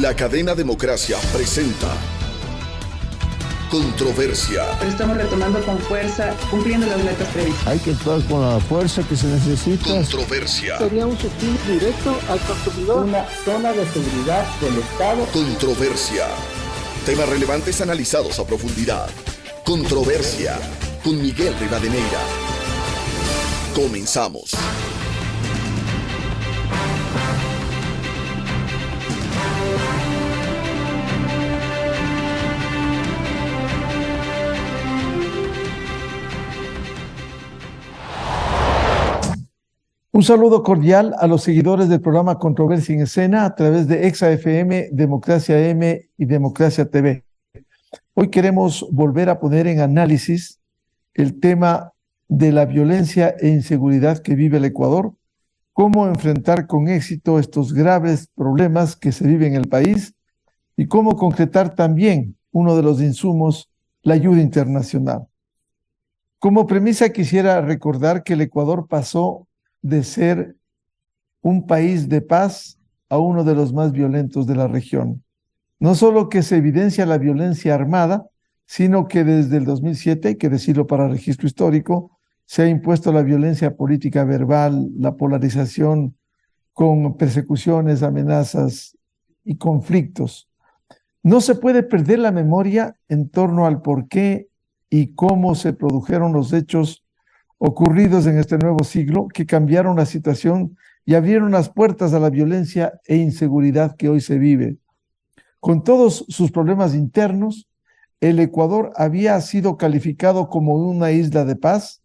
La cadena Democracia presenta Controversia. Pero estamos retomando con fuerza, cumpliendo las metas previstas. Hay que actuar con la fuerza que se necesita. Controversia. Sería un subsidio directo al consumidor. Una zona de seguridad del Estado. Controversia. Temas relevantes analizados a profundidad. Controversia. Con Miguel Rivadeneira. Comenzamos. Un saludo cordial a los seguidores del programa Controversia en Escena a través de Exa FM, Democracia M y Democracia TV. Hoy queremos volver a poner en análisis el tema de la violencia e inseguridad que vive el Ecuador, cómo enfrentar con éxito estos graves problemas que se viven en el país y cómo concretar también uno de los insumos, la ayuda internacional. Como premisa quisiera recordar que el Ecuador pasó de ser un país de paz a uno de los más violentos de la región. No solo que se evidencia la violencia armada, sino que desde el 2007, hay que decirlo para registro histórico, se ha impuesto la violencia política verbal, la polarización con persecuciones, amenazas y conflictos. No se puede perder la memoria en torno al por qué y cómo se produjeron los hechos ocurridos en este nuevo siglo que cambiaron la situación y abrieron las puertas a la violencia e inseguridad que hoy se vive. Con todos sus problemas internos, el Ecuador había sido calificado como una isla de paz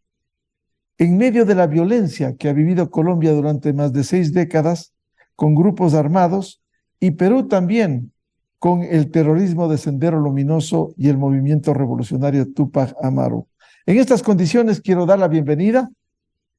en medio de la violencia que ha vivido Colombia durante más de 6 décadas con grupos armados y Perú también con el terrorismo de Sendero Luminoso y el movimiento revolucionario Túpac Amaru. En estas condiciones quiero dar la bienvenida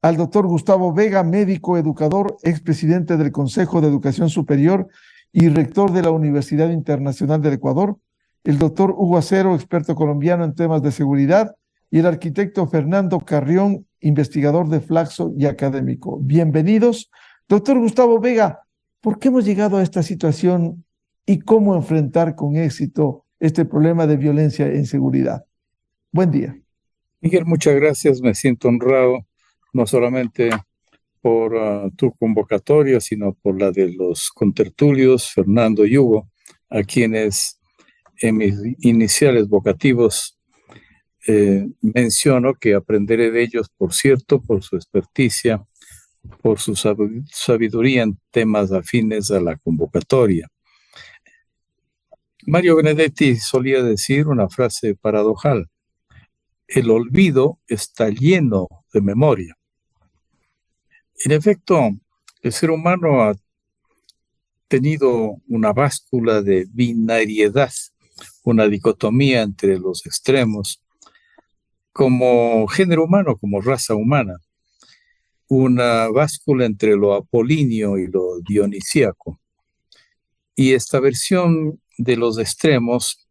al doctor Gustavo Vega, médico educador, expresidente del Consejo de Educación Superior y rector de la Universidad Internacional del Ecuador, el doctor Hugo Acero, experto colombiano en temas de seguridad, y el arquitecto Fernando Carrión, investigador de Flaxo y académico. Bienvenidos. Doctor Gustavo Vega, ¿por qué hemos llegado a esta situación y cómo enfrentar con éxito este problema de violencia e inseguridad? Buen día. Miguel, muchas gracias. Me siento honrado no solamente por tu convocatoria, sino por la de los contertulios, Fernando y Hugo, a quienes en mis iniciales vocativos menciono que aprenderé de ellos, por cierto, por su experticia, por su sabiduría en temas afines a la convocatoria. Mario Benedetti solía decir una frase paradojal: el olvido está lleno de memoria. En efecto, el ser humano ha tenido una báscula de binariedad, una dicotomía entre los extremos, como género humano, como raza humana, una báscula entre lo apolíneo y lo dionisíaco. Y esta versión de los extremos,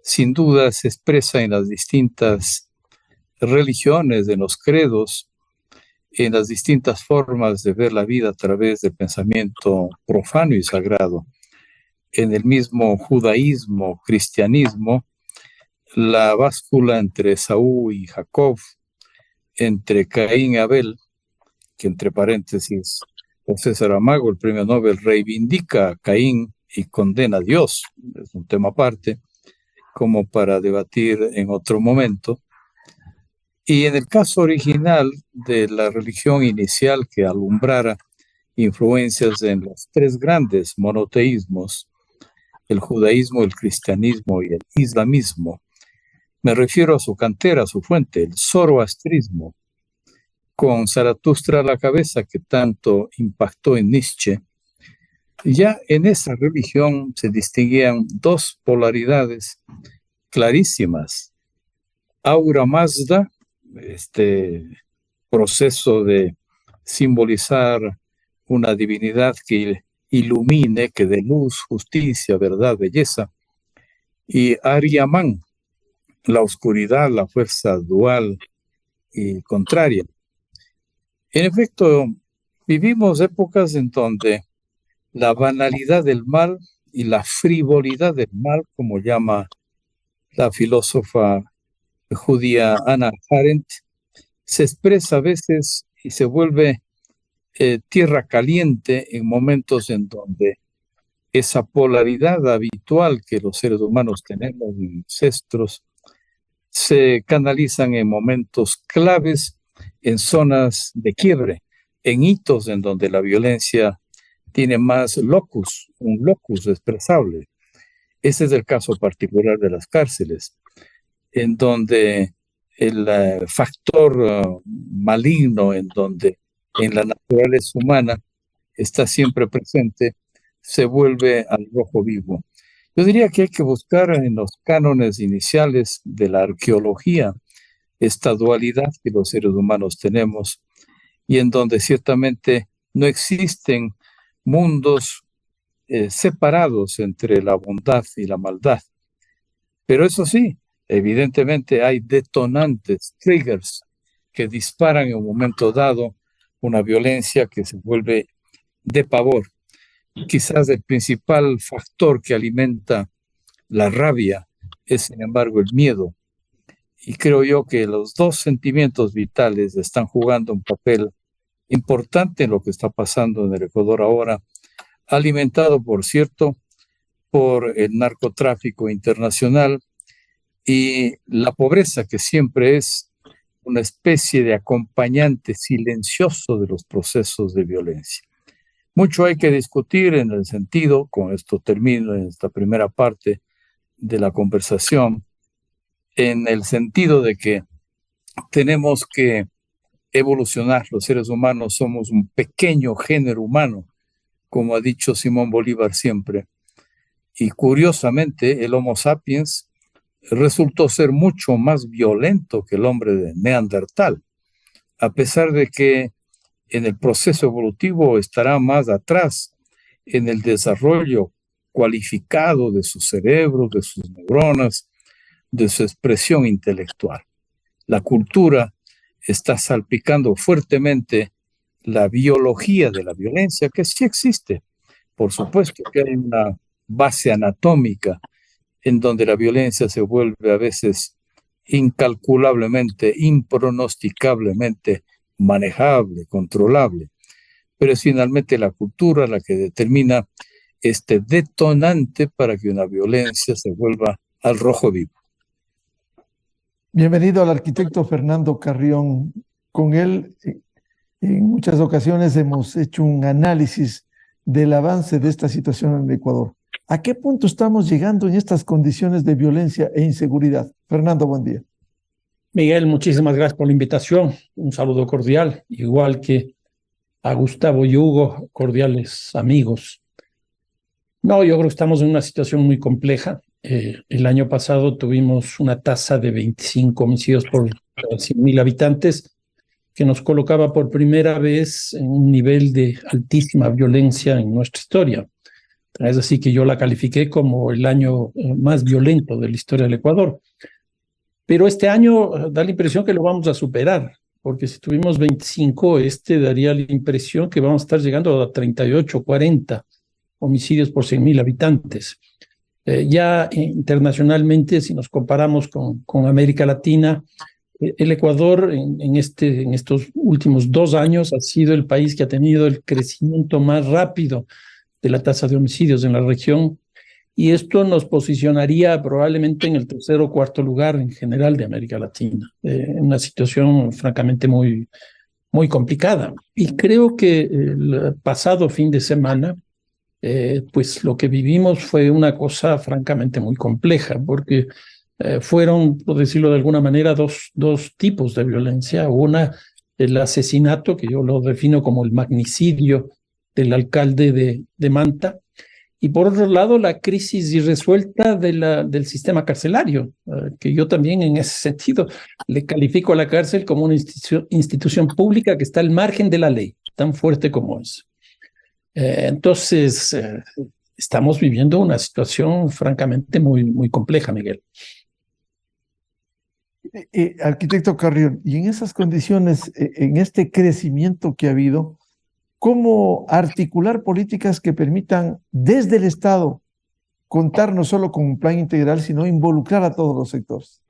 sin duda, se expresa en las distintas religiones, en los credos, en las distintas formas de ver la vida a través del pensamiento profano y sagrado. En el mismo judaísmo, cristianismo, la báscula entre Saúl y Jacob, entre Caín y Abel, que entre paréntesis, José Saramago, el premio Nobel, reivindica a Caín y condena a Dios. Es un tema aparte, como para debatir en otro momento. Y en el caso original de la religión inicial que alumbrara influencias en los 3 grandes monoteísmos, el judaísmo, el cristianismo y el islamismo, me refiero a su cantera, a su fuente, el zoroastrismo, con Zaratustra a la cabeza, que tanto impactó en Nietzsche. Ya en esa religión se distinguían 2 polaridades clarísimas: Ahura Mazda, este proceso de simbolizar una divinidad que ilumine, que dé luz, justicia, verdad, belleza, y Ahriman, la oscuridad, la fuerza dual y contraria. En efecto, vivimos épocas en donde la banalidad del mal y la frivolidad del mal, como llama la filósofa judía Hannah Arendt, se expresa a veces y se vuelve tierra caliente en momentos en donde esa polaridad habitual que los seres humanos tenemos en ancestros se canalizan en momentos claves, en zonas de quiebre, en hitos en donde la violencia tiene más locus, un locus expresable. Ese es el caso particular de las cárceles, en donde el factor maligno, en donde en la naturaleza humana está siempre presente, se vuelve al rojo vivo. Yo diría que hay que buscar en los cánones iniciales de la arqueología esta dualidad que los seres humanos tenemos y en donde ciertamente no existen mundos separados entre la bondad y la maldad. Pero eso sí, evidentemente hay detonantes, triggers, que disparan en un momento dado una violencia que se vuelve de pavor. Quizás el principal factor que alimenta la rabia es, sin embargo, el miedo. Y creo yo que los dos sentimientos vitales están jugando un papel importante en lo que está pasando en el Ecuador ahora, alimentado, por cierto, por el narcotráfico internacional y la pobreza, que siempre es una especie de acompañante silencioso de los procesos de violencia. Mucho hay que discutir en el sentido, con esto termino en esta primera parte de la conversación, en el sentido de que tenemos que evolucionar. Los seres humanos somos un pequeño género humano, como ha dicho Simón Bolívar siempre. Y curiosamente, el Homo sapiens resultó ser mucho más violento que el hombre de Neandertal, a pesar de que en el proceso evolutivo estará más atrás en el desarrollo cualificado de su cerebro, de sus neuronas, de su expresión intelectual. La cultura está salpicando fuertemente la biología de la violencia, que sí existe. Por supuesto que hay una base anatómica en donde la violencia se vuelve a veces incalculablemente, impronosticablemente manejable, controlable, pero es finalmente la cultura la que determina este detonante para que una violencia se vuelva al rojo vivo. Bienvenido al arquitecto Fernando Carrión. Con él, en muchas ocasiones hemos hecho un análisis del avance de esta situación en Ecuador. ¿A qué punto estamos llegando en estas condiciones de violencia e inseguridad? Fernando, buen día. Miguel, muchísimas gracias por la invitación. Un saludo cordial, igual que a Gustavo y Hugo, cordiales amigos. No, yo creo que estamos en una situación muy compleja. El año pasado tuvimos una tasa de 25 homicidios por 100.000 habitantes, que nos colocaba por primera vez en un nivel de altísima violencia en nuestra historia. Es así que yo la califiqué como el año más violento de la historia del Ecuador. Pero este año da la impresión que lo vamos a superar, porque si tuvimos 25, daría la impresión que vamos a estar llegando a 38, 40 homicidios por 100.000 habitantes. Ya internacionalmente, si nos comparamos con América Latina, el Ecuador en estos últimos 2 años ha sido el país que ha tenido el crecimiento más rápido de la tasa de homicidios en la región, y esto nos posicionaría probablemente en el 3er o 4.er lugar en general de América Latina, en una situación francamente muy, muy complicada. Y creo que el pasado fin de semana, pues lo que vivimos fue una cosa francamente muy compleja, porque fueron, por decirlo de alguna manera, dos tipos de violencia. Una, el asesinato, que yo lo defino como el magnicidio del alcalde de Manta, y por otro lado la crisis irresuelta del sistema carcelario, que yo también en ese sentido le califico a la cárcel como una institución pública que está al margen de la ley, tan fuerte como es. Entonces, estamos viviendo una situación francamente muy, muy compleja, Miguel. Arquitecto Carrión, y en esas condiciones, en este crecimiento que ha habido, ¿cómo articular políticas que permitan desde el Estado contar no solo con un plan integral, sino involucrar a todos los sectores?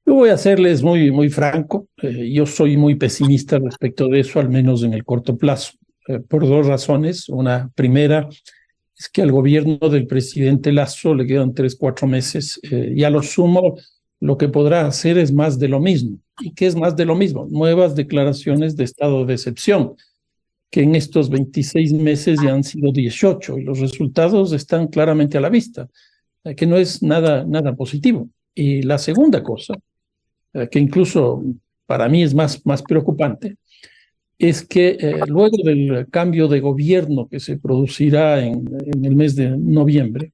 Yo voy a serles muy franco. Yo soy muy pesimista respecto de eso, al menos en el corto plazo, por dos razones. Una primera es que al gobierno del presidente Lasso le quedan 3-4 meses. Y a lo sumo, lo que podrá hacer es más de lo mismo. ¿Y qué es más de lo mismo? Nuevas declaraciones de estado de excepción, que en estos 26 meses ya han sido 18, y los resultados están claramente a la vista, que no es nada positivo. Y la segunda cosa, que incluso para mí es más preocupante, es que luego del cambio de gobierno que se producirá en el mes de noviembre,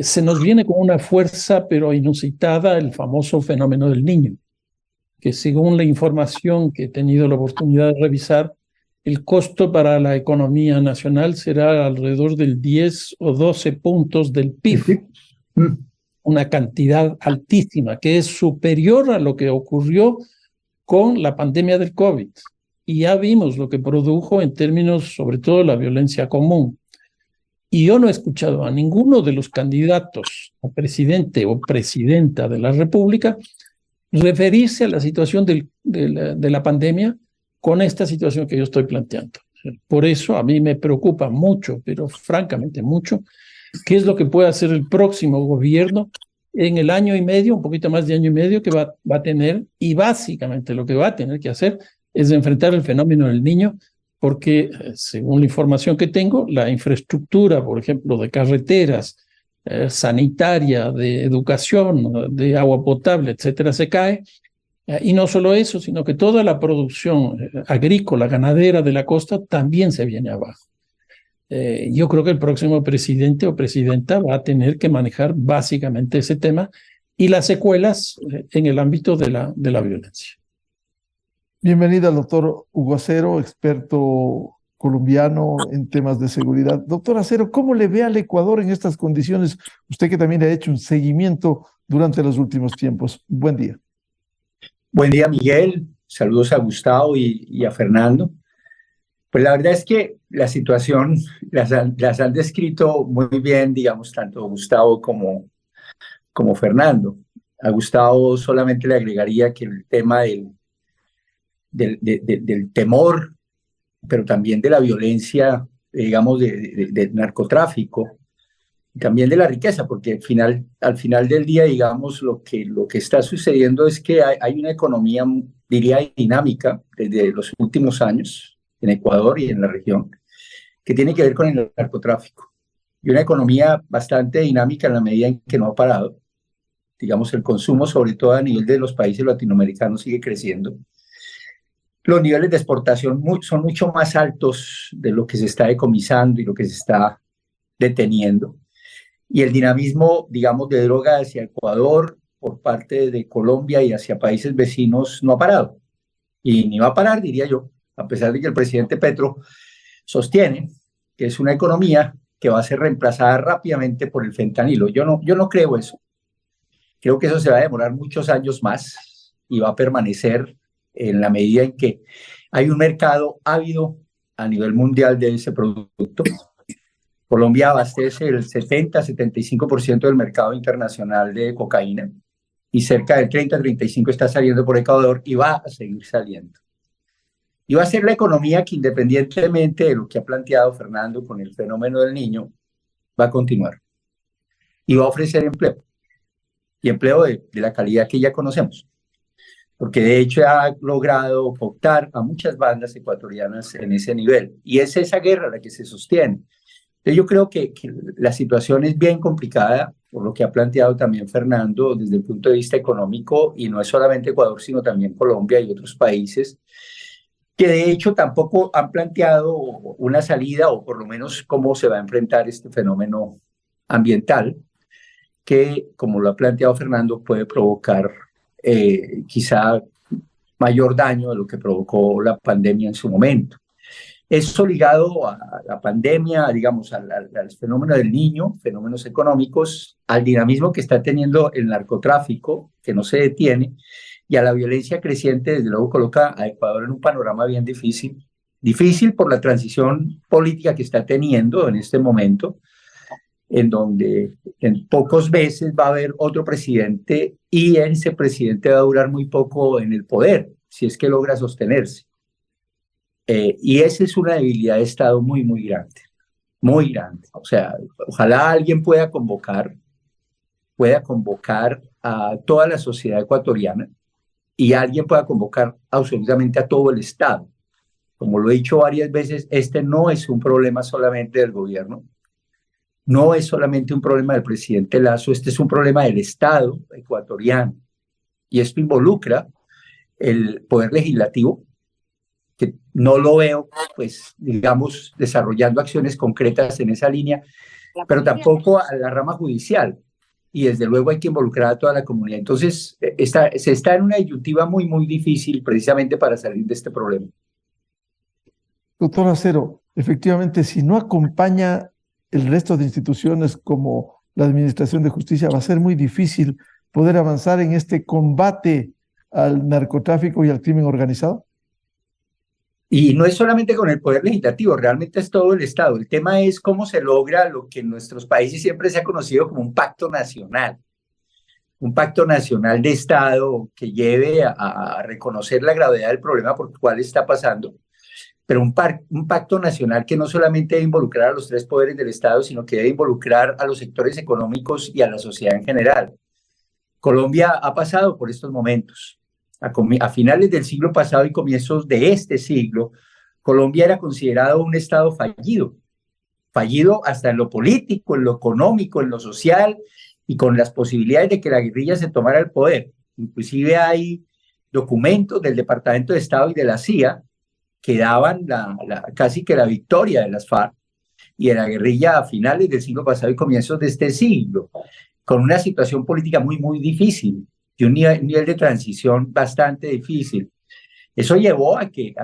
se nos viene con una fuerza pero inusitada el famoso fenómeno del Niño, que según la información que he tenido la oportunidad de revisar, el costo para la economía nacional será alrededor del 10 o 12 puntos del PIB. Una cantidad altísima, que es superior a lo que ocurrió con la pandemia del COVID. Y ya vimos lo que produjo en términos, sobre todo, de la violencia común. Y yo no he escuchado a ninguno de los candidatos a presidente o presidenta de la República referirse a la situación de la pandemia con esta situación que yo estoy planteando. Por eso a mí me preocupa mucho, pero francamente mucho, qué es lo que puede hacer el próximo gobierno en el año y medio, un poquito más de año y medio que va a tener, y básicamente lo que va a tener que hacer es enfrentar el fenómeno del Niño, porque según la información que tengo, la infraestructura, por ejemplo, de carreteras, sanitaria, de educación, de agua potable, etcétera, se cae. Y no solo eso, sino que toda la producción agrícola, ganadera de la costa también se viene abajo. Yo creo que el próximo presidente o presidenta va a tener que manejar básicamente ese tema y las secuelas en el ámbito de la violencia. Bienvenido al doctor Hugo Acero, experto colombiano en temas de seguridad. Doctor Acero, ¿cómo le ve al Ecuador en estas condiciones? Usted que también ha hecho un seguimiento durante los últimos tiempos. Buen día. Buen día, Miguel. Saludos a Gustavo y a Fernando. Pues la verdad es que la situación las han descrito muy bien, digamos, tanto Gustavo como Fernando. A Gustavo solamente le agregaría que el tema del temor, pero también de la violencia, digamos, del narcotráfico, y también de la riqueza, porque al final del día, digamos, lo que está sucediendo es que hay una economía, diría, dinámica desde los últimos años en Ecuador y en la región, que tiene que ver con el narcotráfico. Y una economía bastante dinámica en la medida en que no ha parado. Digamos, el consumo, sobre todo a nivel de los países latinoamericanos, sigue creciendo. Los niveles de exportación son mucho más altos de lo que se está decomisando y lo que se está deteniendo. Y el dinamismo, digamos, de droga hacia Ecuador por parte de Colombia y hacia países vecinos no ha parado. Y ni va a parar, diría yo, a pesar de que el presidente Petro sostiene que es una economía que va a ser reemplazada rápidamente por el fentanilo. Yo no creo eso. Creo que eso se va a demorar muchos años más y va a permanecer en la medida en que hay un mercado ávido a nivel mundial de ese producto. Colombia abastece el 70-75% del mercado internacional de cocaína y cerca del 30-35% está saliendo por Ecuador y va a seguir saliendo. Y va a ser la economía que, independientemente de lo que ha planteado Fernando con el fenómeno del Niño, va a continuar. Y va a ofrecer empleo. Y empleo de la calidad que ya conocemos. Porque de hecho ha logrado optar a muchas bandas ecuatorianas en ese nivel. Y es esa guerra la que se sostiene. Entonces yo creo que la situación es bien complicada, por lo que ha planteado también Fernando desde el punto de vista económico, y no es solamente Ecuador, sino también Colombia y otros países, que de hecho tampoco han planteado una salida o por lo menos cómo se va a enfrentar este fenómeno ambiental, que, como lo ha planteado Fernando, puede provocar quizá mayor daño de lo que provocó la pandemia en su momento. Eso ligado a la pandemia, digamos, al fenómeno del Niño, fenómenos económicos, al dinamismo que está teniendo el narcotráfico, que no se detiene, y a la violencia creciente, desde luego coloca a Ecuador en un panorama bien difícil por la transición política que está teniendo en este momento, en donde en pocos meses va a haber otro presidente y ese presidente va a durar muy poco en el poder, si es que logra sostenerse. Y esa es una debilidad de Estado muy, muy grande, muy grande. O sea, ojalá alguien pueda convocar a toda la sociedad ecuatoriana y alguien pueda convocar absolutamente a todo el Estado. Como lo he dicho varias veces, este no es un problema solamente del gobierno, no es solamente un problema del presidente Lasso, este es un problema del Estado ecuatoriano. Y esto involucra el poder legislativo, que no lo veo, pues, digamos, desarrollando acciones concretas en esa línea, pero tampoco a la rama judicial. Y desde luego hay que involucrar a toda la comunidad. Entonces, se está en una disyuntiva muy, muy difícil precisamente para salir de este problema. Doctor Acero, efectivamente, si no acompaña el resto de instituciones como la Administración de Justicia, va a ser muy difícil poder avanzar en este combate al narcotráfico y al crimen organizado. Y no es solamente con el poder legislativo, realmente es todo el Estado. El tema es cómo se logra lo que en nuestros países siempre se ha conocido como un pacto nacional de Estado que lleve a reconocer la gravedad del problema por el cual está pasando, pero un pacto nacional que no solamente debe involucrar a los tres poderes del Estado, sino que debe involucrar a los sectores económicos y a la sociedad en general. Colombia ha pasado por estos momentos. A finales del siglo pasado y comienzos de este siglo, Colombia era considerado un Estado fallido hasta en lo político, en lo económico, en lo social y con las posibilidades de que la guerrilla se tomara el poder. Inclusive hay documentos del Departamento de Estado y de la CIA que daban casi que la victoria de las FARC y de la guerrilla a finales del siglo pasado y comienzos de este siglo, con una situación política muy, muy difícil y un nivel de transición bastante difícil. Eso llevó a que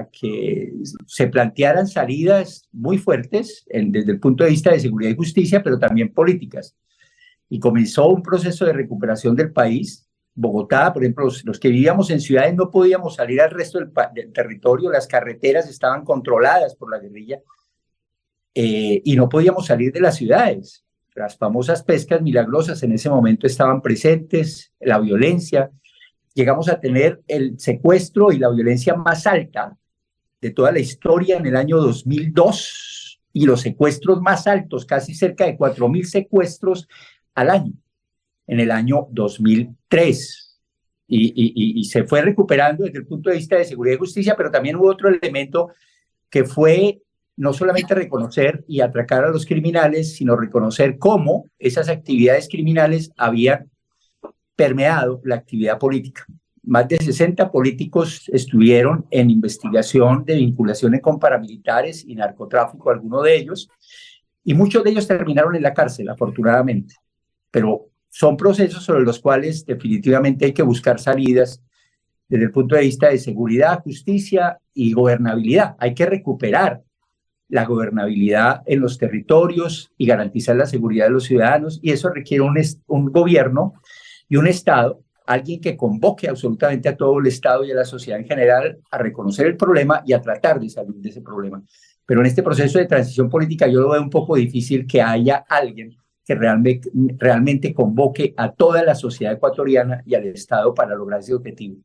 se plantearan salidas muy fuertes desde el punto de vista de seguridad y justicia, pero también políticas. Y comenzó un proceso de recuperación del país. Bogotá, por ejemplo, los que vivíamos en ciudades no podíamos salir al resto del territorio, las carreteras estaban controladas por la guerrilla y no podíamos salir de las ciudades. Las famosas pescas milagrosas en ese momento estaban presentes, la violencia. Llegamos a tener el secuestro y la violencia más alta de toda la historia en el año 2002 y los secuestros más altos, casi cerca de 4.000 secuestros al año, en el año 2003. Y se fue recuperando desde el punto de vista de seguridad y justicia, pero también hubo otro elemento que fue no solamente reconocer y atracar a los criminales, sino reconocer cómo esas actividades criminales habían permeado la actividad política. Más de 60 políticos estuvieron en investigación de vinculaciones con paramilitares y narcotráfico, algunos de ellos, y muchos de ellos terminaron en la cárcel, afortunadamente. Pero son procesos sobre los cuales definitivamente hay que buscar salidas desde el punto de vista de seguridad, justicia y gobernabilidad. Hay que recuperar la gobernabilidad en los territorios y garantizar la seguridad de los ciudadanos, y eso requiere un gobierno y un Estado, alguien que convoque absolutamente a todo el Estado y a la sociedad en general a reconocer el problema y a tratar de salir de ese problema. Pero en este proceso de transición política yo lo veo un poco difícil que haya alguien que realmente convoque a toda la sociedad ecuatoriana y al Estado para lograr ese objetivo.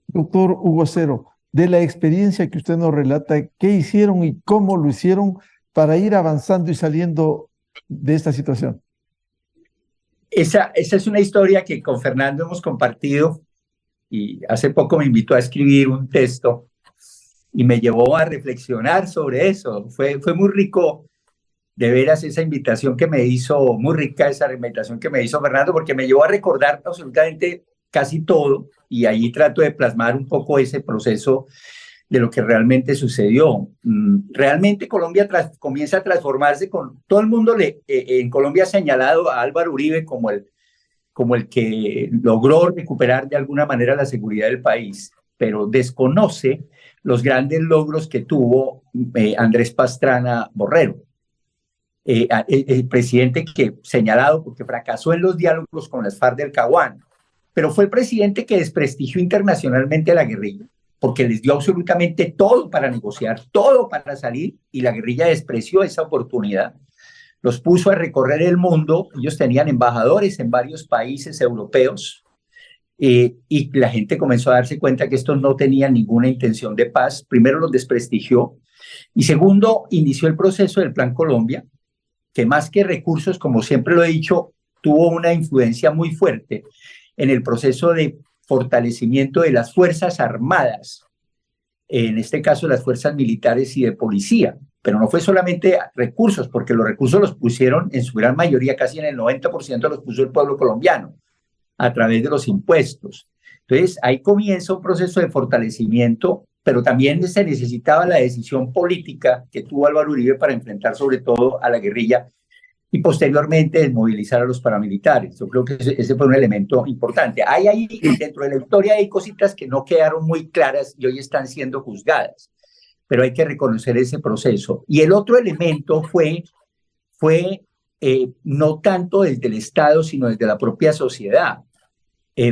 Doctor Hugo Acero, de la experiencia que usted nos relata, ¿qué hicieron y cómo lo hicieron para ir avanzando y saliendo de esta situación? Esa es una historia que con Fernando hemos compartido y hace poco me invitó a escribir un texto y me llevó a reflexionar sobre eso. Fue muy rico de veras esa invitación que me hizo, muy rica esa invitación que me hizo Fernando, porque me llevó a recordar absolutamente casi todo y ahí trato de plasmar un poco ese proceso de lo que realmente sucedió. Realmente Colombia comienza a transformarse con todo el mundo en Colombia ha señalado a Álvaro Uribe como el que logró recuperar de alguna manera la seguridad del país, pero desconoce los grandes logros que tuvo Andrés Pastrana Borrero, el presidente que señalado porque fracasó en los diálogos con las FARC del Caguán, pero fue el presidente que desprestigió internacionalmente a la guerrilla, porque les dio absolutamente todo para negociar, todo para salir, y la guerrilla despreció esa oportunidad. los puso a recorrer el mundo. Ellos tenían embajadores en varios países europeos, y la gente comenzó a darse cuenta que estos no tenían ninguna intención de paz. Primero los desprestigió y segundo inició el proceso del Plan Colombia, que más que recursos, como siempre lo he dicho, tuvo una influencia muy fuerte en el proceso de fortalecimiento de las Fuerzas Armadas, en este caso las fuerzas militares y de policía. Pero no fue solamente recursos, porque los recursos los pusieron en su gran mayoría, casi en el 90% los puso el pueblo colombiano, a través de los impuestos. Entonces, ahí comienza un proceso de fortalecimiento, pero también se necesitaba la decisión política que tuvo Álvaro Uribe para enfrentar sobre todo a la guerrilla y posteriormente desmovilizar a los paramilitares. Yo creo que ese fue un elemento importante. Hay ahí, dentro de la historia, hay cositas que no quedaron muy claras y hoy están siendo juzgadas, pero hay que reconocer ese proceso. Y el otro elemento fue no tanto desde el Estado, sino desde la propia sociedad.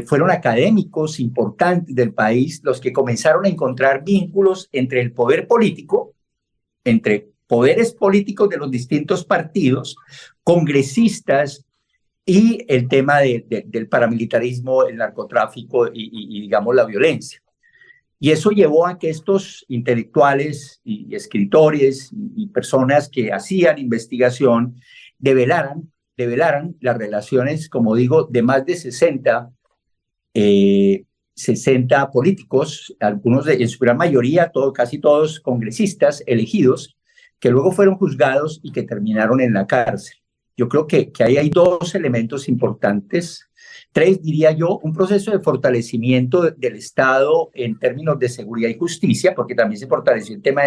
Fueron académicos importantes del país los que comenzaron a encontrar vínculos entre el poder político, entre poderes políticos de los distintos partidos, congresistas, y el tema del paramilitarismo, el narcotráfico y digamos, la violencia. Y eso llevó a que estos intelectuales y escritores y personas que hacían investigación develaran las relaciones, como digo, de más de 60 políticos, algunos en su gran mayoría, casi todos congresistas elegidos, que luego fueron juzgados y que terminaron en la cárcel. Yo creo que ahí hay dos elementos importantes, tres diría yo: un proceso de fortalecimiento del Estado en términos de seguridad y justicia, porque también se fortaleció el tema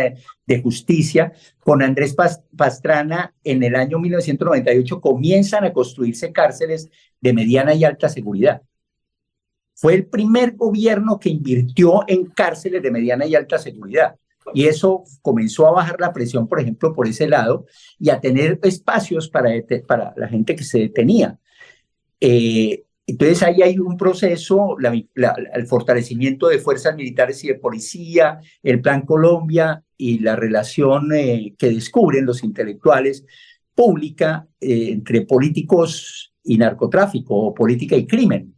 de justicia. Con Andrés Pastrana, en el año 1998, comienzan a construirse cárceles de mediana y alta seguridad. Fue el primer gobierno que invirtió en cárceles de mediana y alta seguridad. Y eso comenzó a bajar la presión, por ejemplo, por ese lado, y a tener espacios para la gente que se detenía. Entonces ahí hay un proceso, el fortalecimiento de fuerzas militares y de policía, el Plan Colombia y la relación que descubren los intelectuales pública entre políticos y narcotráfico, o política y crimen.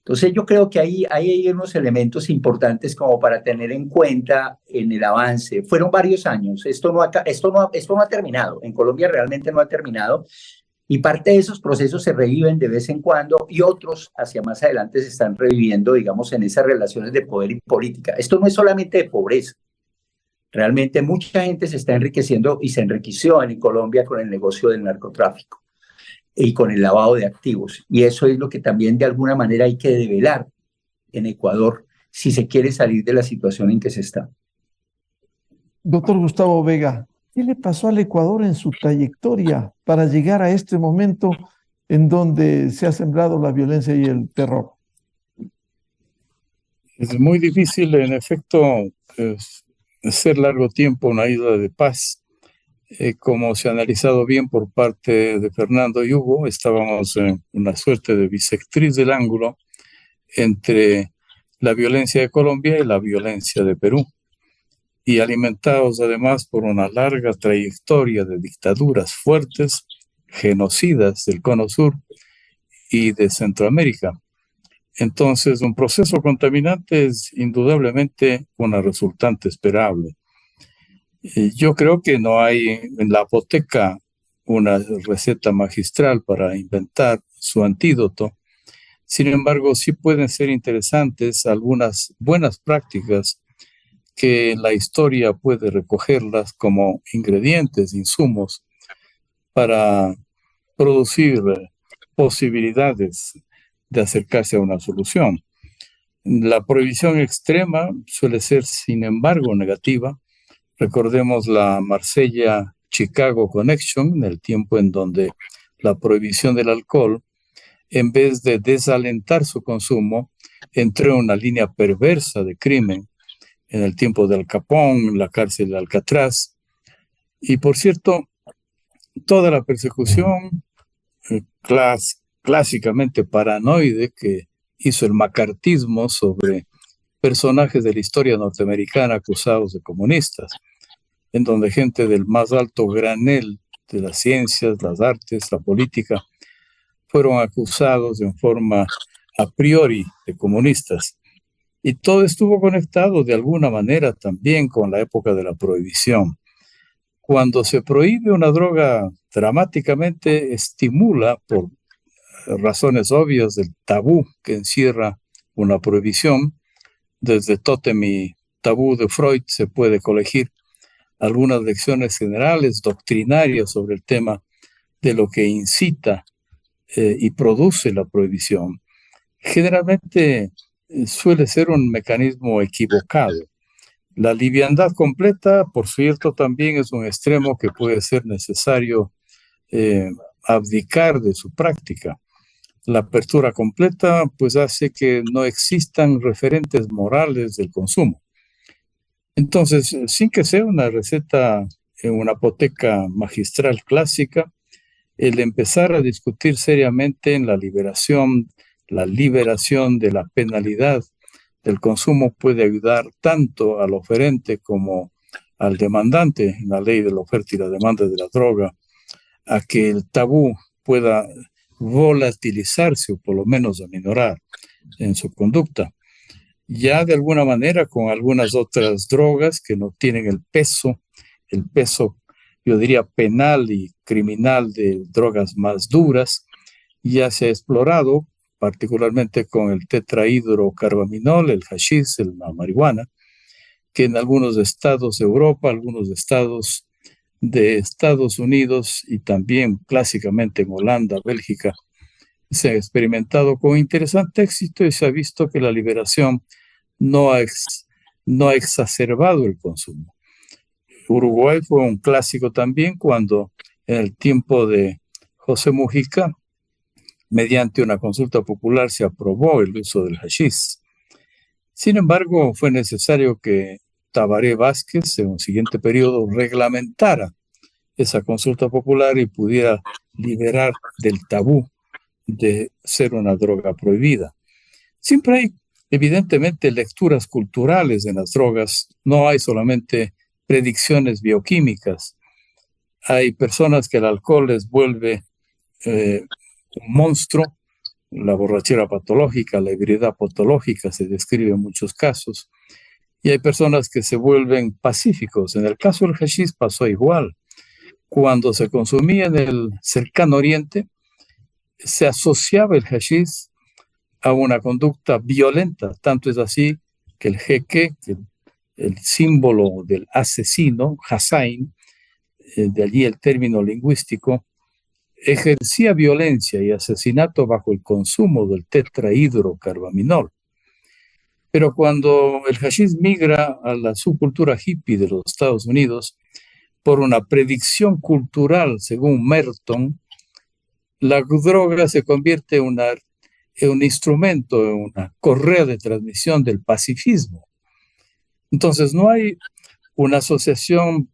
Entonces yo creo que ahí hay unos elementos importantes como para tener en cuenta en el avance. Fueron varios años, esto no ha terminado, en Colombia realmente no ha terminado, y parte de esos procesos se reviven de vez en cuando y otros hacia más adelante se están reviviendo, digamos, en esas relaciones de poder y política. Esto no es solamente de pobreza, realmente mucha gente se está enriqueciendo y se enriqueció en Colombia con el negocio del narcotráfico y con el lavado de activos. Y eso es lo que también de alguna manera hay que develar en Ecuador si se quiere salir de la situación en que se está. Doctor Gustavo Vega, ¿qué le pasó al Ecuador en su trayectoria para llegar a este momento en donde se ha sembrado la violencia y el terror? Es muy difícil, en efecto, ser largo tiempo una isla de paz. Como se ha analizado bien por parte de Fernando y Hugo, estábamos en una suerte de bisectriz del ángulo entre la violencia de Colombia y la violencia de Perú, y alimentados además por una larga trayectoria de dictaduras fuertes, genocidas del Cono Sur y de Centroamérica. Entonces, un proceso contaminante es indudablemente una resultante esperable. Yo creo que no hay en la apoteca una receta magistral para inventar su antídoto. Sin embargo, sí pueden ser interesantes algunas buenas prácticas que la historia puede recogerlas como ingredientes, insumos, para producir posibilidades de acercarse a una solución. La prohibición extrema suele ser, sin embargo, negativa. Recordemos la Marsella-Chicago Connection, en el tiempo en donde la prohibición del alcohol, en vez de desalentar su consumo, entró en una línea perversa de crimen, en el tiempo de Al Capone, la cárcel de Alcatraz. Y por cierto, toda la persecución clásicamente paranoide que hizo el macartismo sobre personajes de la historia norteamericana acusados de comunistas, en donde gente del más alto granel de las ciencias, las artes, la política, fueron acusados en forma a priori de comunistas. Y todo estuvo conectado de alguna manera también con la época de la prohibición. Cuando se prohíbe una droga, dramáticamente estimula, por razones obvias del tabú que encierra una prohibición. Desde Tótem y Tabú de Freud se puede colegir algunas lecciones generales, doctrinarias sobre el tema de lo que incita y produce la prohibición. Generalmente suele ser un mecanismo equivocado. La liviandad completa, por cierto, también es un extremo que puede ser necesario abdicar de su práctica. La apertura completa, pues, hace que no existan referentes morales del consumo. Entonces, sin que sea una receta en una apoteca magistral clásica, el empezar a discutir seriamente en la liberación de la penalidad del consumo puede ayudar tanto al oferente como al demandante en la ley de la oferta y la demanda de la droga, a que el tabú pueda volatilizarse o por lo menos aminorar en su conducta. Ya de alguna manera con algunas otras drogas que no tienen el peso, yo diría penal y criminal de drogas más duras, ya se ha explorado, particularmente con el tetrahidrocarbaminol, el hashish, la marihuana, que en algunos estados de Europa, algunos estados de Estados Unidos y también clásicamente en Holanda, Bélgica, se ha experimentado con interesante éxito y se ha visto que la liberación no ha exacerbado el consumo. Uruguay fue un clásico también cuando en el tiempo de José Mujica, mediante una consulta popular, se aprobó el uso del hashish. Sin embargo, fue necesario que Tabaré Vázquez en un siguiente periodo reglamentara esa consulta popular y pudiera liberar del tabú de ser una droga prohibida. Siempre hay, evidentemente, lecturas culturales en las drogas. No hay solamente predicciones bioquímicas. Hay personas que el alcohol les vuelve un monstruo. La borrachera patológica, la ebriedad patológica se describe en muchos casos. Y hay personas que se vuelven pacíficos. En el caso del hashish pasó igual. Cuando se consumía en el cercano oriente, se asociaba el hashish a una conducta violenta. Tanto es así que el jeque, el símbolo del asesino, Hussein, de allí el término lingüístico, ejercía violencia y asesinato bajo el consumo del tetrahidrocarbaminol. Pero cuando el hashish migra a la subcultura hippie de los Estados Unidos, por una predicción cultural, según Merton, la droga se convierte en un instrumento, en una correa de transmisión del pacifismo. Entonces no hay una asociación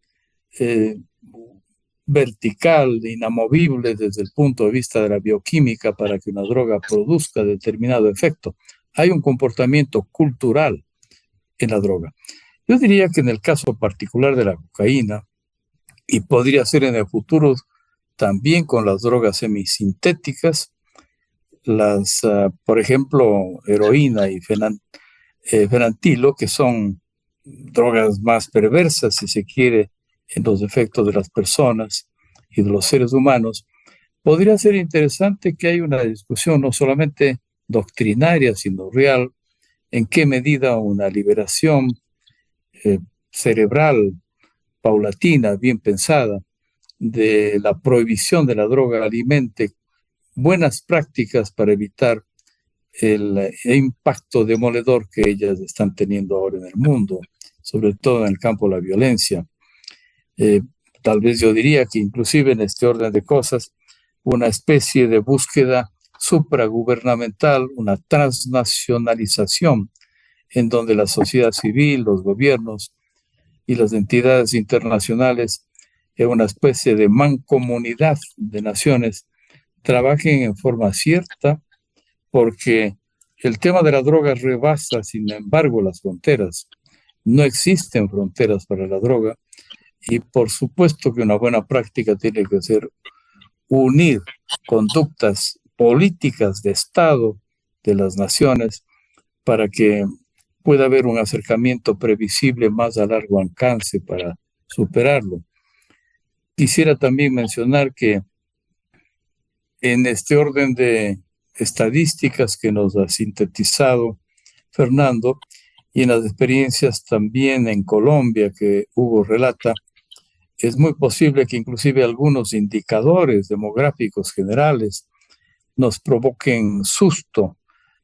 vertical, inamovible desde el punto de vista de la bioquímica para que una droga produzca determinado efecto. Hay un comportamiento cultural en la droga. Yo diría que en el caso particular de la cocaína, y podría ser en el futuro también con las drogas semisintéticas, por ejemplo, heroína y fenantilo, que son drogas más perversas, si se quiere, en los efectos de las personas y de los seres humanos, podría ser interesante que haya una discusión no solamente doctrinaria, sino real, en qué medida una liberación cerebral, paulatina, bien pensada, de la prohibición de la droga alimente buenas prácticas para evitar el impacto demoledor que ellas están teniendo ahora en el mundo, sobre todo en el campo de la violencia. Tal vez yo diría que inclusive en este orden de cosas, una especie de búsqueda supragubernamental, una transnacionalización en donde la sociedad civil, los gobiernos y las entidades internacionales, en una especie de mancomunidad de naciones, trabajen en forma cierta, porque el tema de la droga rebasa, sin embargo, las fronteras. No existen fronteras para la droga Y por supuesto que una buena práctica tiene que ser unir conductas políticas de Estado de las naciones para que pueda haber un acercamiento previsible más a largo alcance para superarlo. Quisiera también mencionar que en este orden de estadísticas que nos ha sintetizado Fernando, y en las experiencias también en Colombia que Hugo relata, es muy posible que inclusive algunos indicadores demográficos generales nos provoquen susto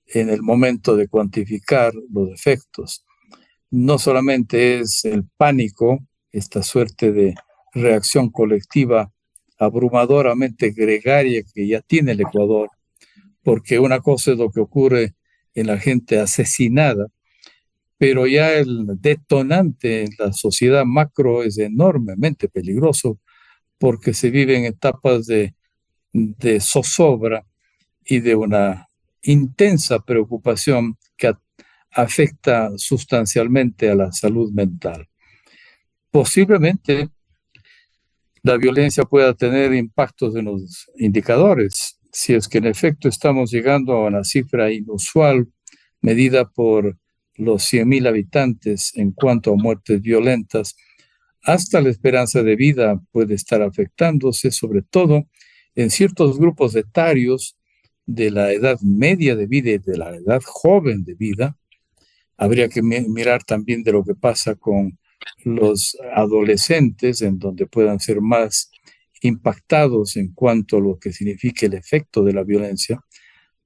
en el momento de cuantificar los efectos. No solamente es el pánico, esta suerte de reacción colectiva abrumadoramente gregaria que ya tiene el Ecuador, porque una cosa es lo que ocurre en la gente asesinada, pero ya el detonante en la sociedad macro es enormemente peligroso porque se viven etapas de zozobra y de una intensa preocupación que afecta sustancialmente a la salud mental. Posiblemente la violencia pueda tener impactos en los indicadores, si es que en efecto estamos llegando a una cifra inusual medida por los 100.000 habitantes en cuanto a muertes violentas, hasta la esperanza de vida puede estar afectándose, sobre todo en ciertos grupos etarios de la edad media de vida y de la edad joven de vida. Habría que mirar también de lo que pasa con los adolescentes, en donde puedan ser más impactados en cuanto a lo que significa el efecto de la violencia,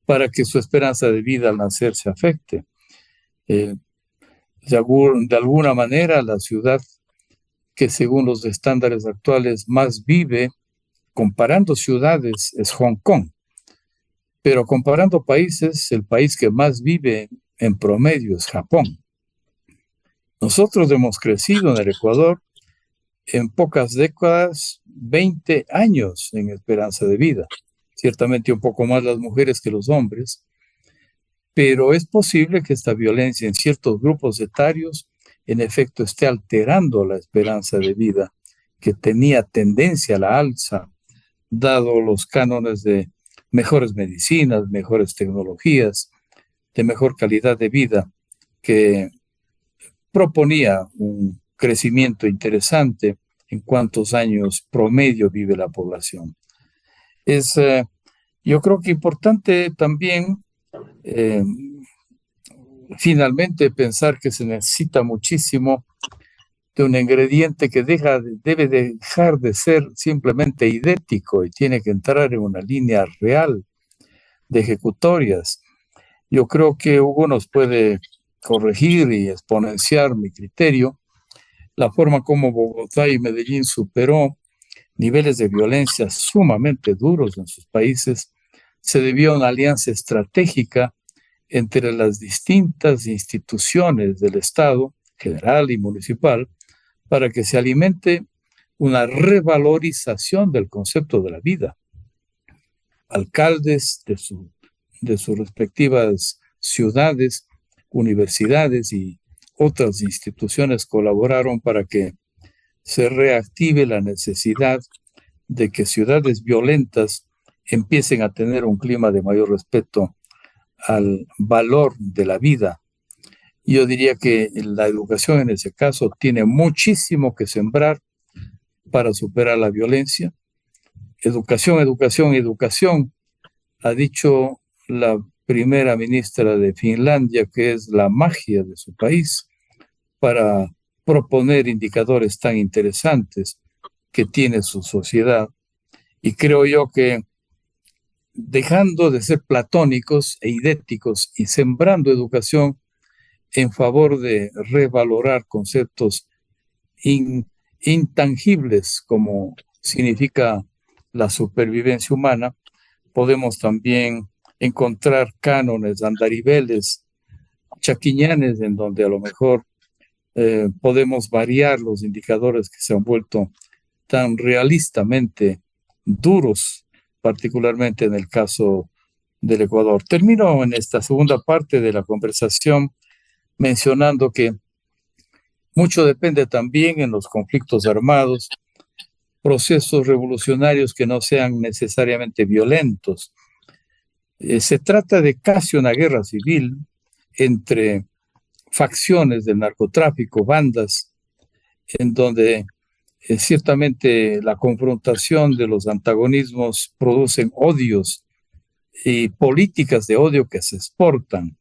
para que su esperanza de vida al nacer se afecte. De alguna manera, la ciudad que según los estándares actuales más vive, comparando ciudades, es Hong Kong. Pero comparando países, el país que más vive en promedio es Japón. Nosotros hemos crecido en el Ecuador en pocas décadas, 20 años en esperanza de vida. Ciertamente un poco más las mujeres que los hombres, pero es posible que esta violencia en ciertos grupos etarios en efecto esté alterando la esperanza de vida, que tenía tendencia a la alza, dado los cánones de mejores medicinas, mejores tecnologías, de mejor calidad de vida, que proponía un crecimiento interesante en cuántos años promedio vive la población. Yo creo que importante también finalmente pensar que se necesita muchísimo de un ingrediente que debe dejar de ser simplemente idético y tiene que entrar en una línea real de ejecutorias. Yo creo que Hugo nos puede corregir y exponenciar mi criterio. La forma como Bogotá y Medellín superó niveles de violencia sumamente duros en sus países se debió a una alianza estratégica entre las distintas instituciones del Estado, general y municipal, para que se alimente una revalorización del concepto de la vida. Alcaldes de sus respectivas ciudades, universidades y otras instituciones colaboraron para que se reactive la necesidad de que ciudades violentas empiecen a tener un clima de mayor respeto al valor de la vida. Yo diría que la educación en ese caso tiene muchísimo que sembrar para superar la violencia. Educación, educación, educación, ha dicho la primera ministra de Finlandia, que es la magia de su país para proponer indicadores tan interesantes que tiene su sociedad. Y creo yo que dejando de ser platónicos e idéticos y sembrando educación en favor de revalorar conceptos intangibles como significa la supervivencia humana, podemos también encontrar cánones, andariveles, chaquiñanes, en donde a lo mejor podemos variar los indicadores que se han vuelto tan realistamente duros, particularmente en el caso del Ecuador. Termino en esta segunda parte de la conversación mencionando que Mucho depende también en los conflictos armados, procesos revolucionarios que no sean necesariamente violentos. Se trata de casi una guerra civil entre facciones del narcotráfico, bandas, en donde ciertamente la confrontación de los antagonismos producen odios y políticas de odio que se exportan.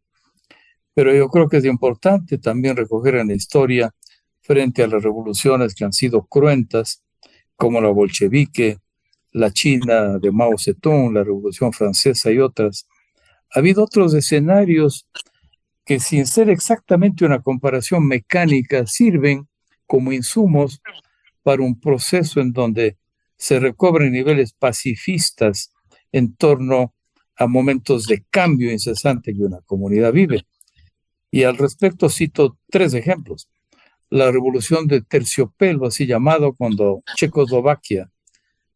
Pero yo creo que es importante también recoger en la historia frente a las revoluciones que han sido cruentas, como la bolchevique, la China de Mao Zedong, la Revolución Francesa y otras. Ha habido otros escenarios que, sin ser exactamente una comparación mecánica, sirven como insumos para un proceso en donde se recobren niveles pacifistas en torno a momentos de cambio incesante que una comunidad vive. Y al respecto cito 3 ejemplos. La revolución de terciopelo, así llamado, cuando Checoslovaquia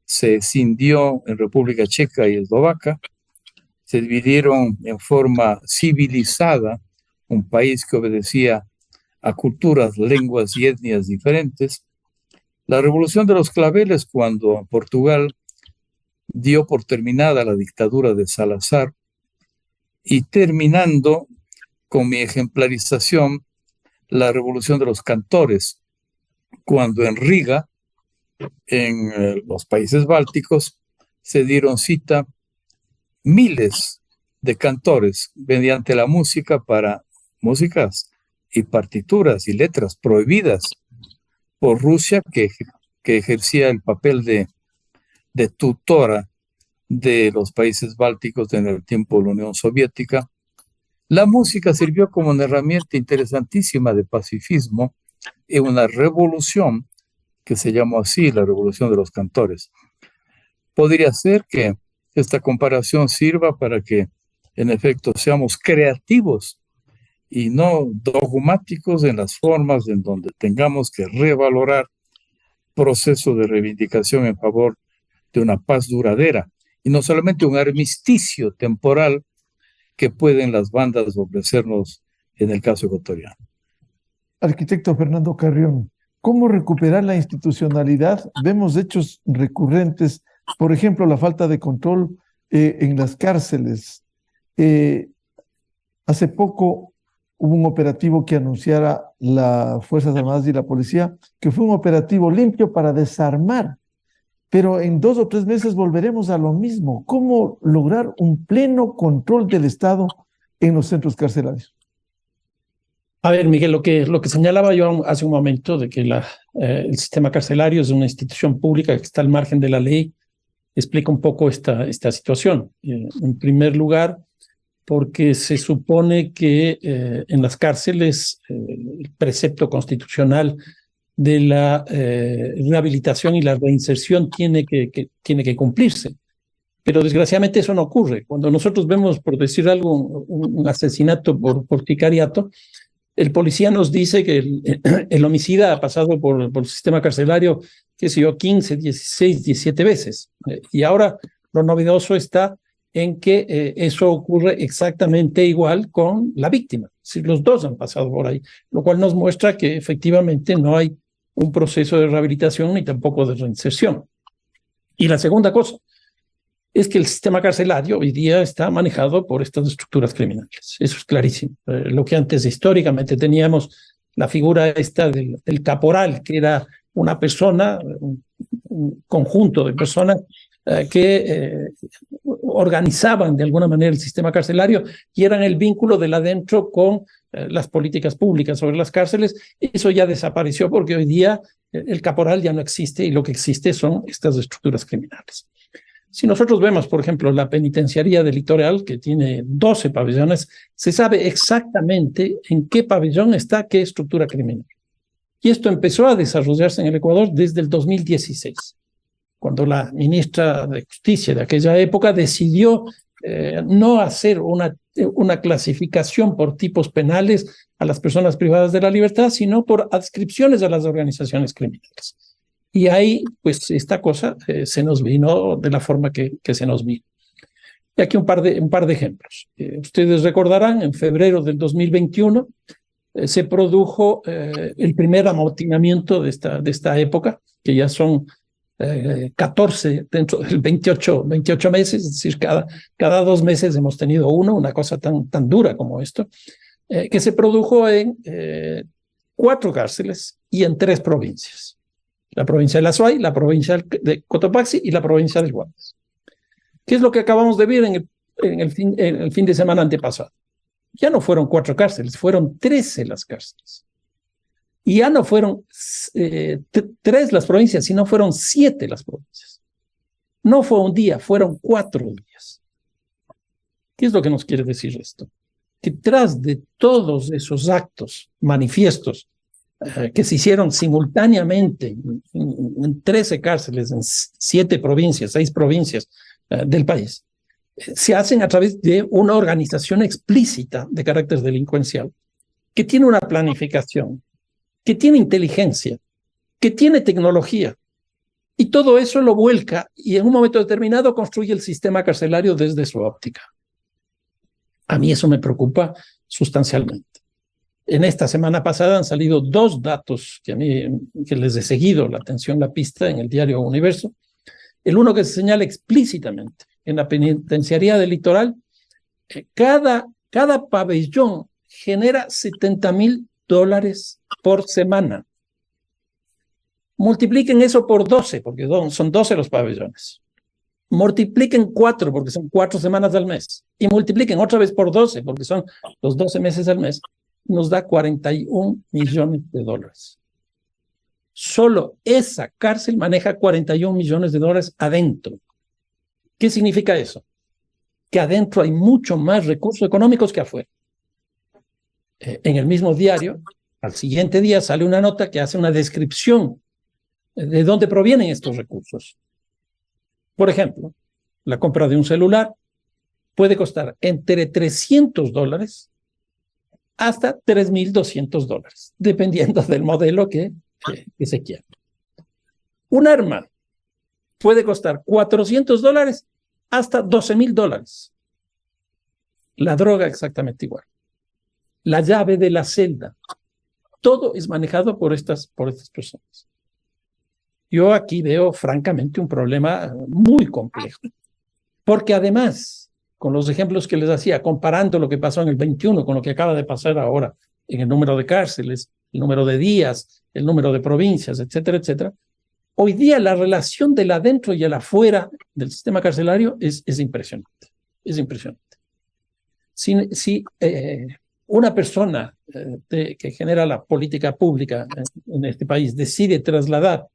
se escindió en República Checa y Eslovaquia, se dividieron en forma civilizada, un país que obedecía a culturas, lenguas y etnias diferentes. La revolución de los claveles, cuando Portugal dio por terminada la dictadura de Salazar, y terminando con mi ejemplarización, la revolución de los cantores, cuando en Riga, en los países bálticos, se dieron cita miles de cantores mediante la música para músicas y partituras y letras prohibidas por Rusia, que ejercía el papel de tutora de los países bálticos en el tiempo de la Unión Soviética. La música sirvió como una herramienta interesantísima de pacifismo en una revolución que se llamó así, la Revolución de los Cantores. Podría ser que esta comparación sirva para que, en efecto, seamos creativos y no dogmáticos en las formas en donde tengamos que revalorar procesos de reivindicación en favor de una paz duradera y no solamente un armisticio temporal que pueden las bandas ofrecernos en el caso ecuatoriano. Arquitecto Fernando Carrión, ¿cómo recuperar la institucionalidad? Vemos hechos recurrentes, por ejemplo, la falta de control en las cárceles. Hace poco hubo un operativo que anunciara las Fuerzas Armadas y la policía, que fue un operativo limpio para desarmar, pero en 2 o 3 meses volveremos a lo mismo. ¿Cómo lograr un pleno control del Estado en los centros carcelarios? A ver, Miguel, lo que señalaba yo hace un momento de que el sistema carcelario es una institución pública que está al margen de la ley, explica un poco esta situación. En primer lugar, porque se supone que en las cárceles el precepto constitucional de la rehabilitación y la reinserción tiene que cumplirse. Pero desgraciadamente eso no ocurre. Cuando nosotros vemos, por decir algo, un asesinato por sicariato, el policía nos dice que el homicida ha pasado por el sistema carcelario, qué sé yo, 15, 16, 17 veces. Y ahora lo novedoso está en que eso ocurre exactamente igual con la víctima. Si los dos han pasado por ahí, lo cual nos muestra que efectivamente no hay un proceso de rehabilitación ni tampoco de reinserción. Y la segunda cosa es que el sistema carcelario hoy día está manejado por estas estructuras criminales. Eso es clarísimo. Lo que antes históricamente teníamos, la figura esta del caporal, que era una persona, un conjunto de personas que organizaban de alguna manera el sistema carcelario y eran el vínculo del adentro con las políticas públicas sobre las cárceles. Eso ya desapareció porque hoy día el caporal ya no existe y lo que existe son estas estructuras criminales. Si nosotros vemos, por ejemplo, la penitenciaría del Litoral, que tiene 12 pabellones, se sabe exactamente en qué pabellón está qué estructura criminal. Y esto empezó a desarrollarse en el Ecuador desde el 2016, cuando la ministra de Justicia de aquella época decidió no hacer una clasificación por tipos penales a las personas privadas de la libertad, sino por adscripciones a las organizaciones criminales. Y ahí, pues, esta cosa se nos vino de la forma que se nos vino. Y aquí un par de ejemplos. Ustedes recordarán, en febrero del 2021, se produjo el primer amotinamiento de esta época, que ya son 14 dentro del 28 meses, es decir, cada 2 meses hemos tenido una cosa tan dura como esto, que se produjo en 4 cárceles y en 3 provincias. La provincia de Azuay, la provincia de Cotopaxi y la provincia del Guayas. ¿Qué es lo que acabamos de ver en el fin de semana antepasado? Ya no fueron 4 cárceles, fueron 13 las cárceles. Y ya no fueron 3 las provincias, sino fueron 7 las provincias. No fue un día, fueron 4 días. ¿Qué es lo que nos quiere decir esto? Que tras de todos esos actos manifiestos que se hicieron simultáneamente en 13 cárceles, en 7 provincias, 6 provincias del país, se hacen a través de una organización explícita de carácter delincuencial, que tiene una planificación, que tiene inteligencia, que tiene tecnología, y todo eso lo vuelca y en un momento determinado construye el sistema carcelario desde su óptica. A mí eso me preocupa sustancialmente. En esta semana pasada han salido 2 datos que les he seguido la atención, la pista en el diario Universo. El uno que se señala explícitamente en la penitenciaría del Litoral, cada pabellón genera $70,000 por semana. Multipliquen eso por 12, porque son 12 los pabellones. Multipliquen 4, porque son 4 semanas al mes. Y multipliquen otra vez por 12, porque son los 12 meses al mes. Nos da $41 millones. Solo esa cárcel maneja $41 millones adentro. ¿Qué significa eso? Que adentro hay mucho más recursos económicos que afuera. En el mismo diario, al siguiente día sale una nota que hace una descripción de dónde provienen estos recursos. Por ejemplo, la compra de un celular puede costar entre $300 hasta $3,200, dependiendo del modelo que se quiera. Un arma puede costar $400 hasta $12,000. La droga exactamente igual. La llave de la celda. Todo es manejado por estas personas. Yo aquí veo francamente un problema muy complejo. Porque además, con los ejemplos que les hacía, comparando lo que pasó en el 21 con lo que acaba de pasar ahora en el número de cárceles, el número de días, el número de provincias, etcétera, etcétera, hoy día la relación del adentro y el afuera del sistema carcelario es impresionante. Es impresionante. Si una persona que genera la política pública en este país decide trasladar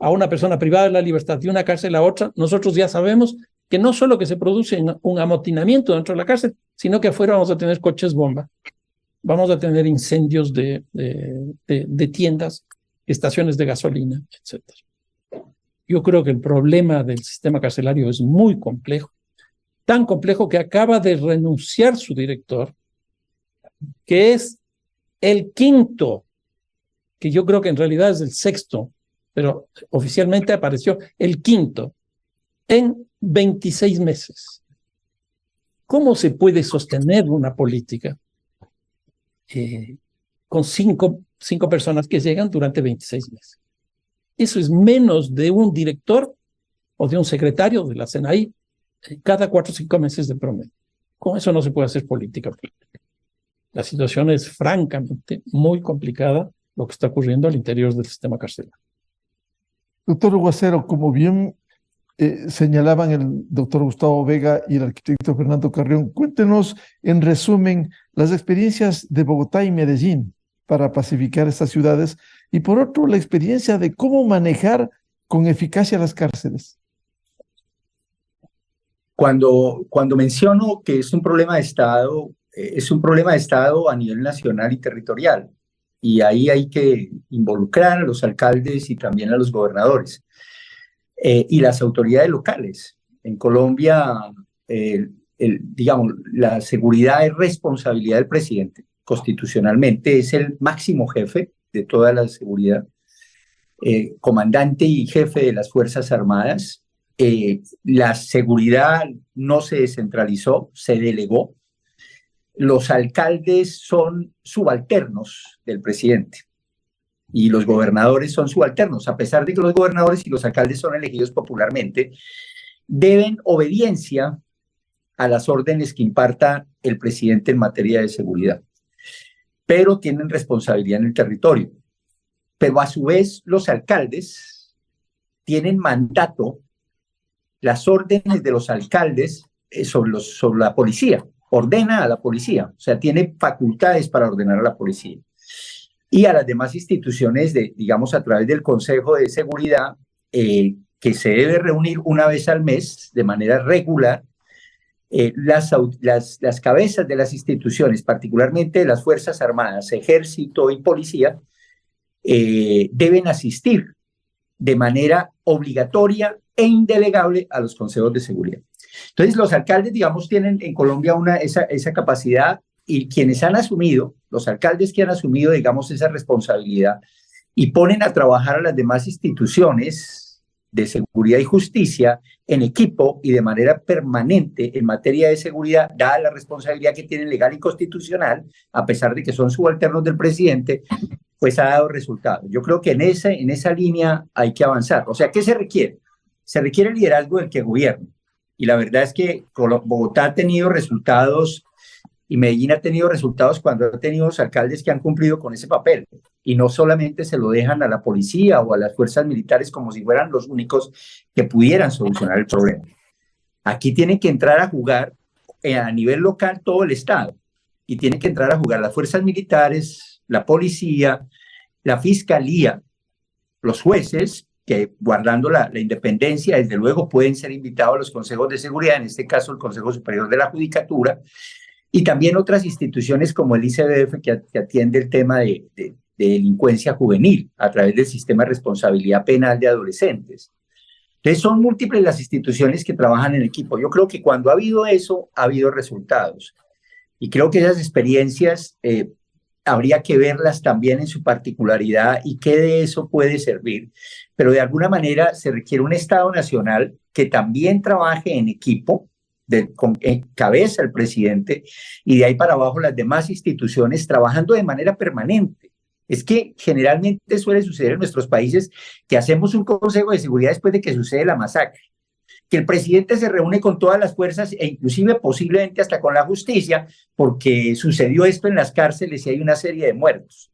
a una persona privada de la libertad de una cárcel a otra, nosotros ya sabemos que no solo que se produce un amotinamiento dentro de la cárcel, sino que afuera vamos a tener coches bomba, vamos a tener incendios de tiendas, estaciones de gasolina, etc. Yo creo que el problema del sistema carcelario es muy complejo, tan complejo que acaba de renunciar su director, que es el 5º, que yo creo que en realidad es el 6º, pero oficialmente apareció el 5º en 26 meses. ¿Cómo se puede sostener una política con cinco personas que llegan durante 26 meses? Eso es menos de un director o de un secretario de la CNI cada 4 o 5 meses de promedio. Con eso no se puede hacer política pública. La situación es francamente muy complicada, lo que está ocurriendo al interior del sistema carcelario. Doctor Guacero, como bien señalaban el doctor Gustavo Vega y el arquitecto Fernando Carrión, cuéntenos en resumen las experiencias de Bogotá y Medellín para pacificar estas ciudades y por otro la experiencia de cómo manejar con eficacia las cárceles. Cuando menciono que es un problema de Estado, es un problema de Estado a nivel nacional y territorial. Y ahí hay que involucrar a los alcaldes y también a los gobernadores y las autoridades locales. En Colombia, digamos, la seguridad es responsabilidad del presidente. Constitucionalmente es el máximo jefe de toda la seguridad, comandante y jefe de las Fuerzas Armadas. La seguridad no se descentralizó, se delegó. los alcaldes son subalternos del presidente y los gobernadores son subalternos, a pesar de que los gobernadores y los alcaldes son elegidos popularmente, deben obediencia a las órdenes que imparta el presidente en materia de seguridad, pero tienen responsabilidad en el territorio. Pero a su vez los alcaldes tienen mandato, las órdenes de los alcaldes sobre la policía, ordena a la policía, o sea, tiene facultades para ordenar a la policía. Y a las demás instituciones, digamos, a través del Consejo de Seguridad, que se debe reunir una vez al mes de manera regular, las cabezas de las instituciones, particularmente de las Fuerzas Armadas, Ejército y Policía, deben asistir de manera obligatoria e indelegable a los consejos de seguridad. Entonces, los alcaldes, digamos, tienen en Colombia esa capacidad, y quienes han asumido, los alcaldes que han asumido, digamos, esa responsabilidad y ponen a trabajar a las demás instituciones de seguridad y justicia en equipo y de manera permanente en materia de seguridad, dada la responsabilidad que tienen legal y constitucional, a pesar de que son subalternos del presidente, pues ha dado resultados. Yo creo que en esa línea hay que avanzar. O sea, ¿qué se requiere? Se requiere el liderazgo del que gobierna. Y la verdad es que Bogotá ha tenido resultados y Medellín ha tenido resultados cuando ha tenido los alcaldes que han cumplido con ese papel. Y no solamente se lo dejan a la policía o a las fuerzas militares como si fueran los únicos que pudieran solucionar el problema. Aquí tienen que entrar a jugar a nivel local todo el Estado. Y tienen que entrar a jugar las fuerzas militares, la policía, la fiscalía, los jueces, que guardando la independencia, desde luego pueden ser invitados a los consejos de seguridad, en este caso el Consejo Superior de la Judicatura, y también otras instituciones como el ICBF, que atiende el tema de delincuencia juvenil a través del sistema de responsabilidad penal de adolescentes. Entonces son múltiples las instituciones que trabajan en equipo. Yo creo que cuando ha habido eso, ha habido resultados. Y creo que esas experiencias habría que verlas también en su particularidad y qué de eso puede servir. Pero de alguna manera se requiere un Estado nacional que también trabaje en equipo, encabeza el presidente, y de ahí para abajo las demás instituciones trabajando de manera permanente. Es que generalmente suele suceder en nuestros países que hacemos un consejo de seguridad después de que sucede la masacre, que el presidente se reúne con todas las fuerzas e inclusive posiblemente hasta con la justicia porque sucedió esto en las cárceles y hay una serie de muertos.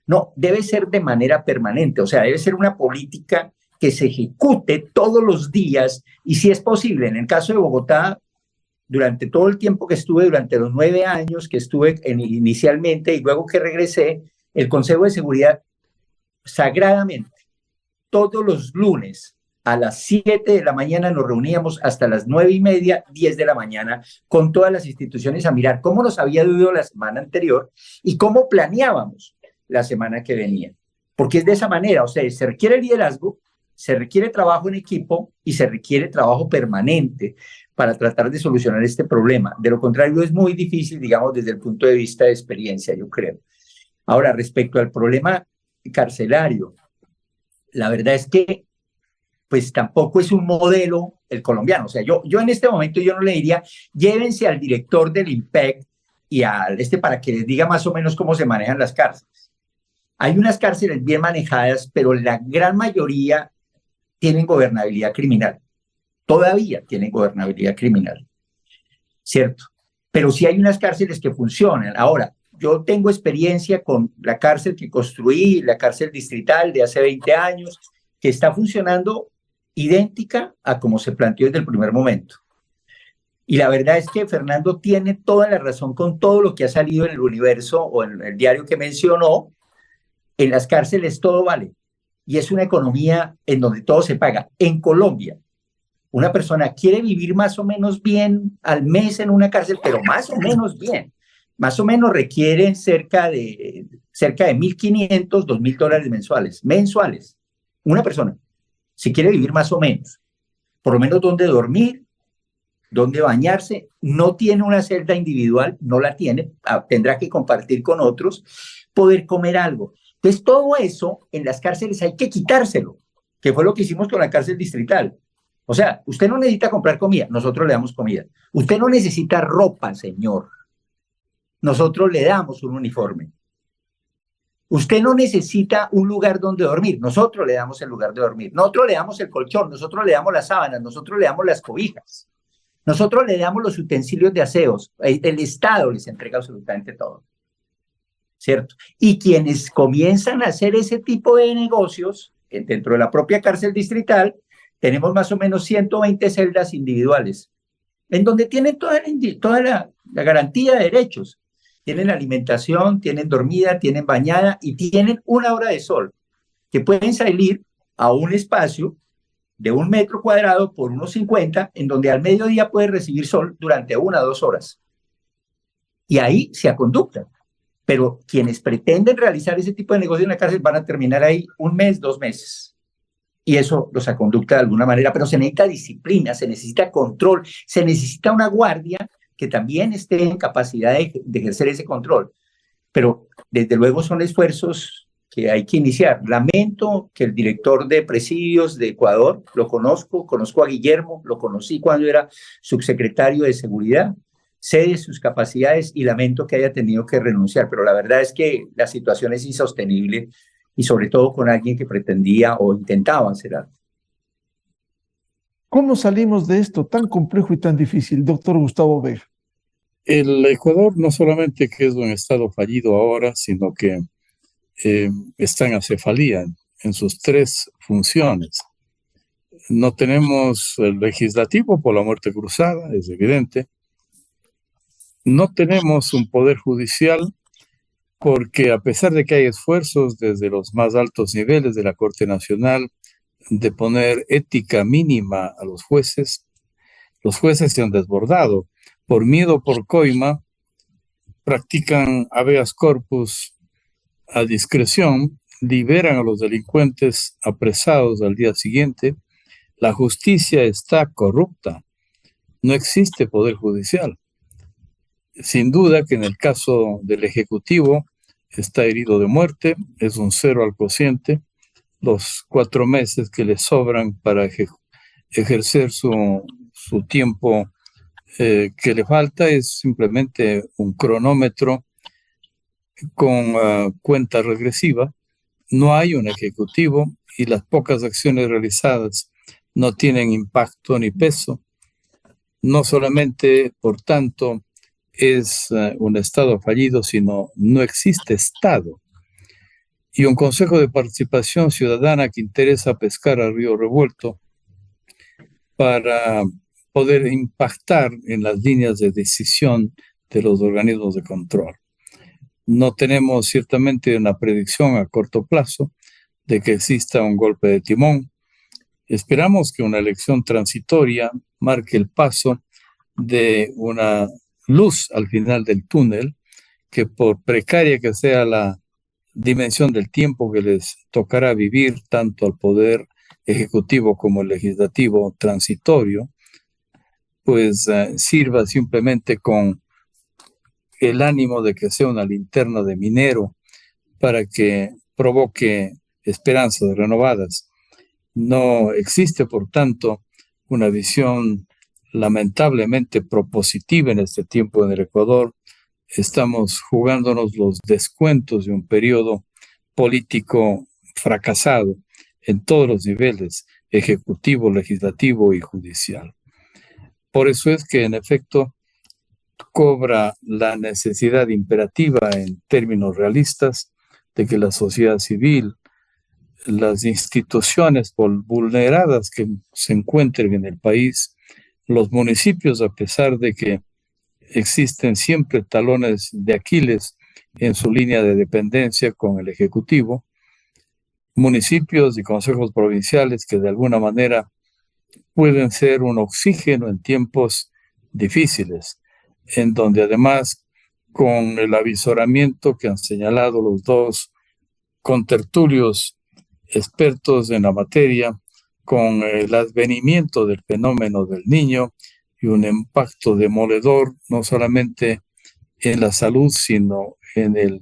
No, debe ser de manera permanente, o sea, debe ser una política que se ejecute todos los días y si es posible, en el caso de Bogotá, durante todo el tiempo que estuve, durante los 9 años que estuve inicialmente y luego que regresé, el Consejo de Seguridad sagradamente, todos los lunes a las 7 de la mañana nos reuníamos hasta las 9:30, 10 de la mañana, con todas las instituciones a mirar cómo nos había ido la semana anterior y cómo planeábamos la semana que venía. Porque es de esa manera, o sea, se requiere liderazgo, se requiere trabajo en equipo y se requiere trabajo permanente para tratar de solucionar este problema. De lo contrario, es muy difícil, digamos, desde el punto de vista de experiencia, yo creo. Ahora, respecto al problema carcelario, la verdad es que pues tampoco es un modelo el colombiano. O sea, yo en este momento yo no le diría, llévense al director del IMPEC y al para que les diga más o menos cómo se manejan las cárceles. Hay unas cárceles bien manejadas, pero la gran mayoría tienen gobernabilidad criminal. Todavía tienen gobernabilidad criminal, ¿cierto? Pero sí hay unas cárceles que funcionan. Ahora, yo tengo experiencia con la cárcel que construí, la cárcel distrital de hace 20 años, que está funcionando idéntica a como se planteó desde el primer momento. Y la verdad es que Fernando tiene toda la razón con todo lo que ha salido en el Universo o en el diario que mencionó. En las cárceles todo vale. Y es una economía en donde todo se paga. En Colombia, una persona quiere vivir más o menos bien al mes en una cárcel, pero más o menos bien. Más o menos requieren cerca de $1,500, $2,000 mensuales. Una persona, si quiere vivir más o menos, por lo menos dónde dormir, dónde bañarse, no tiene una celda individual, no la tiene, tendrá que compartir con otros, poder comer algo. Entonces, todo eso en las cárceles hay que quitárselo, que fue lo que hicimos con la cárcel distrital. O sea, usted no necesita comprar comida, nosotros le damos comida. Usted no necesita ropa, señor. nosotros le damos un uniforme. Usted no necesita un lugar donde dormir, nosotros le damos el lugar de dormir, nosotros le damos el colchón, nosotros le damos las sábanas, nosotros le damos las cobijas, nosotros le damos los utensilios de aseos, el Estado les entrega absolutamente todo, ¿cierto? Y quienes comienzan a hacer ese tipo de negocios, dentro de la propia cárcel distrital, tenemos más o menos 120 celdas individuales, en donde tienen toda la garantía de derechos. Tienen alimentación, tienen dormida, tienen bañada y tienen 1 hora de sol, que pueden salir a un espacio de 1 metro cuadrado por unos 50, en donde al mediodía pueden recibir sol durante 1 o 2 horas. Y ahí se aconductan. Pero quienes pretenden realizar ese tipo de negocio en la cárcel van a terminar ahí 1 mes, 2 meses. Y eso los aconducta de alguna manera, pero se necesita disciplina, se necesita control, se necesita una guardia que también esté en capacidad de ejercer ese control. Pero desde luego son esfuerzos que hay que iniciar. Lamento que el director de presidios de Ecuador, lo conozco a Guillermo, lo conocí cuando era subsecretario de Seguridad, sé de sus capacidades y lamento que haya tenido que renunciar, pero la verdad es que la situación es insostenible y sobre todo con alguien que pretendía o intentaba hacer algo. ¿Cómo salimos de esto tan complejo y tan difícil, doctor Gustavo Vega? El Ecuador no solamente que es un estado fallido ahora, sino que está en acefalía en sus 3 funciones. No tenemos el legislativo por la muerte cruzada, es evidente. No tenemos un poder judicial porque a pesar de que hay esfuerzos desde los más altos niveles de la Corte Nacional de poner ética mínima a los jueces se han desbordado. Por miedo, por coima, practican habeas corpus a discreción, liberan a los delincuentes apresados al día siguiente. La justicia está corrupta, no existe poder judicial. Sin duda que en el caso del Ejecutivo está herido de muerte, es un 0 al cociente. Los 4 meses que le sobran para ejercer su tiempo que le falta es simplemente un cronómetro con cuenta regresiva. No hay un ejecutivo y las pocas acciones realizadas no tienen impacto ni peso. No solamente, por tanto, es un Estado fallido, sino no existe Estado. Y un Consejo de Participación Ciudadana que interesa pescar a río revuelto para poder impactar en las líneas de decisión de los organismos de control. No tenemos ciertamente una predicción a corto plazo de que exista un golpe de timón. Esperamos que una elección transitoria marque el paso de una luz al final del túnel, que por precaria que sea la dimensión del tiempo que les tocará vivir tanto al poder ejecutivo como el legislativo transitorio, pues sirva simplemente con el ánimo de que sea una linterna de minero para que provoque esperanzas renovadas. No existe, por tanto, una visión lamentablemente propositiva en este tiempo en el Ecuador. Estamos jugándonos los descuentos de un periodo político fracasado en todos los niveles, ejecutivo, legislativo y judicial. Por eso es que, en efecto, cobra la necesidad imperativa en términos realistas de que la sociedad civil, las instituciones vulneradas que se encuentren en el país, los municipios, a pesar de que existen siempre talones de Aquiles en su línea de dependencia con el Ejecutivo, municipios y consejos provinciales que de alguna manera pueden ser un oxígeno en tiempos difíciles, en donde además con el avisoramiento que han señalado los 2 contertulios expertos en la materia, con el advenimiento del fenómeno del Niño y un impacto demoledor no solamente en la salud, sino en el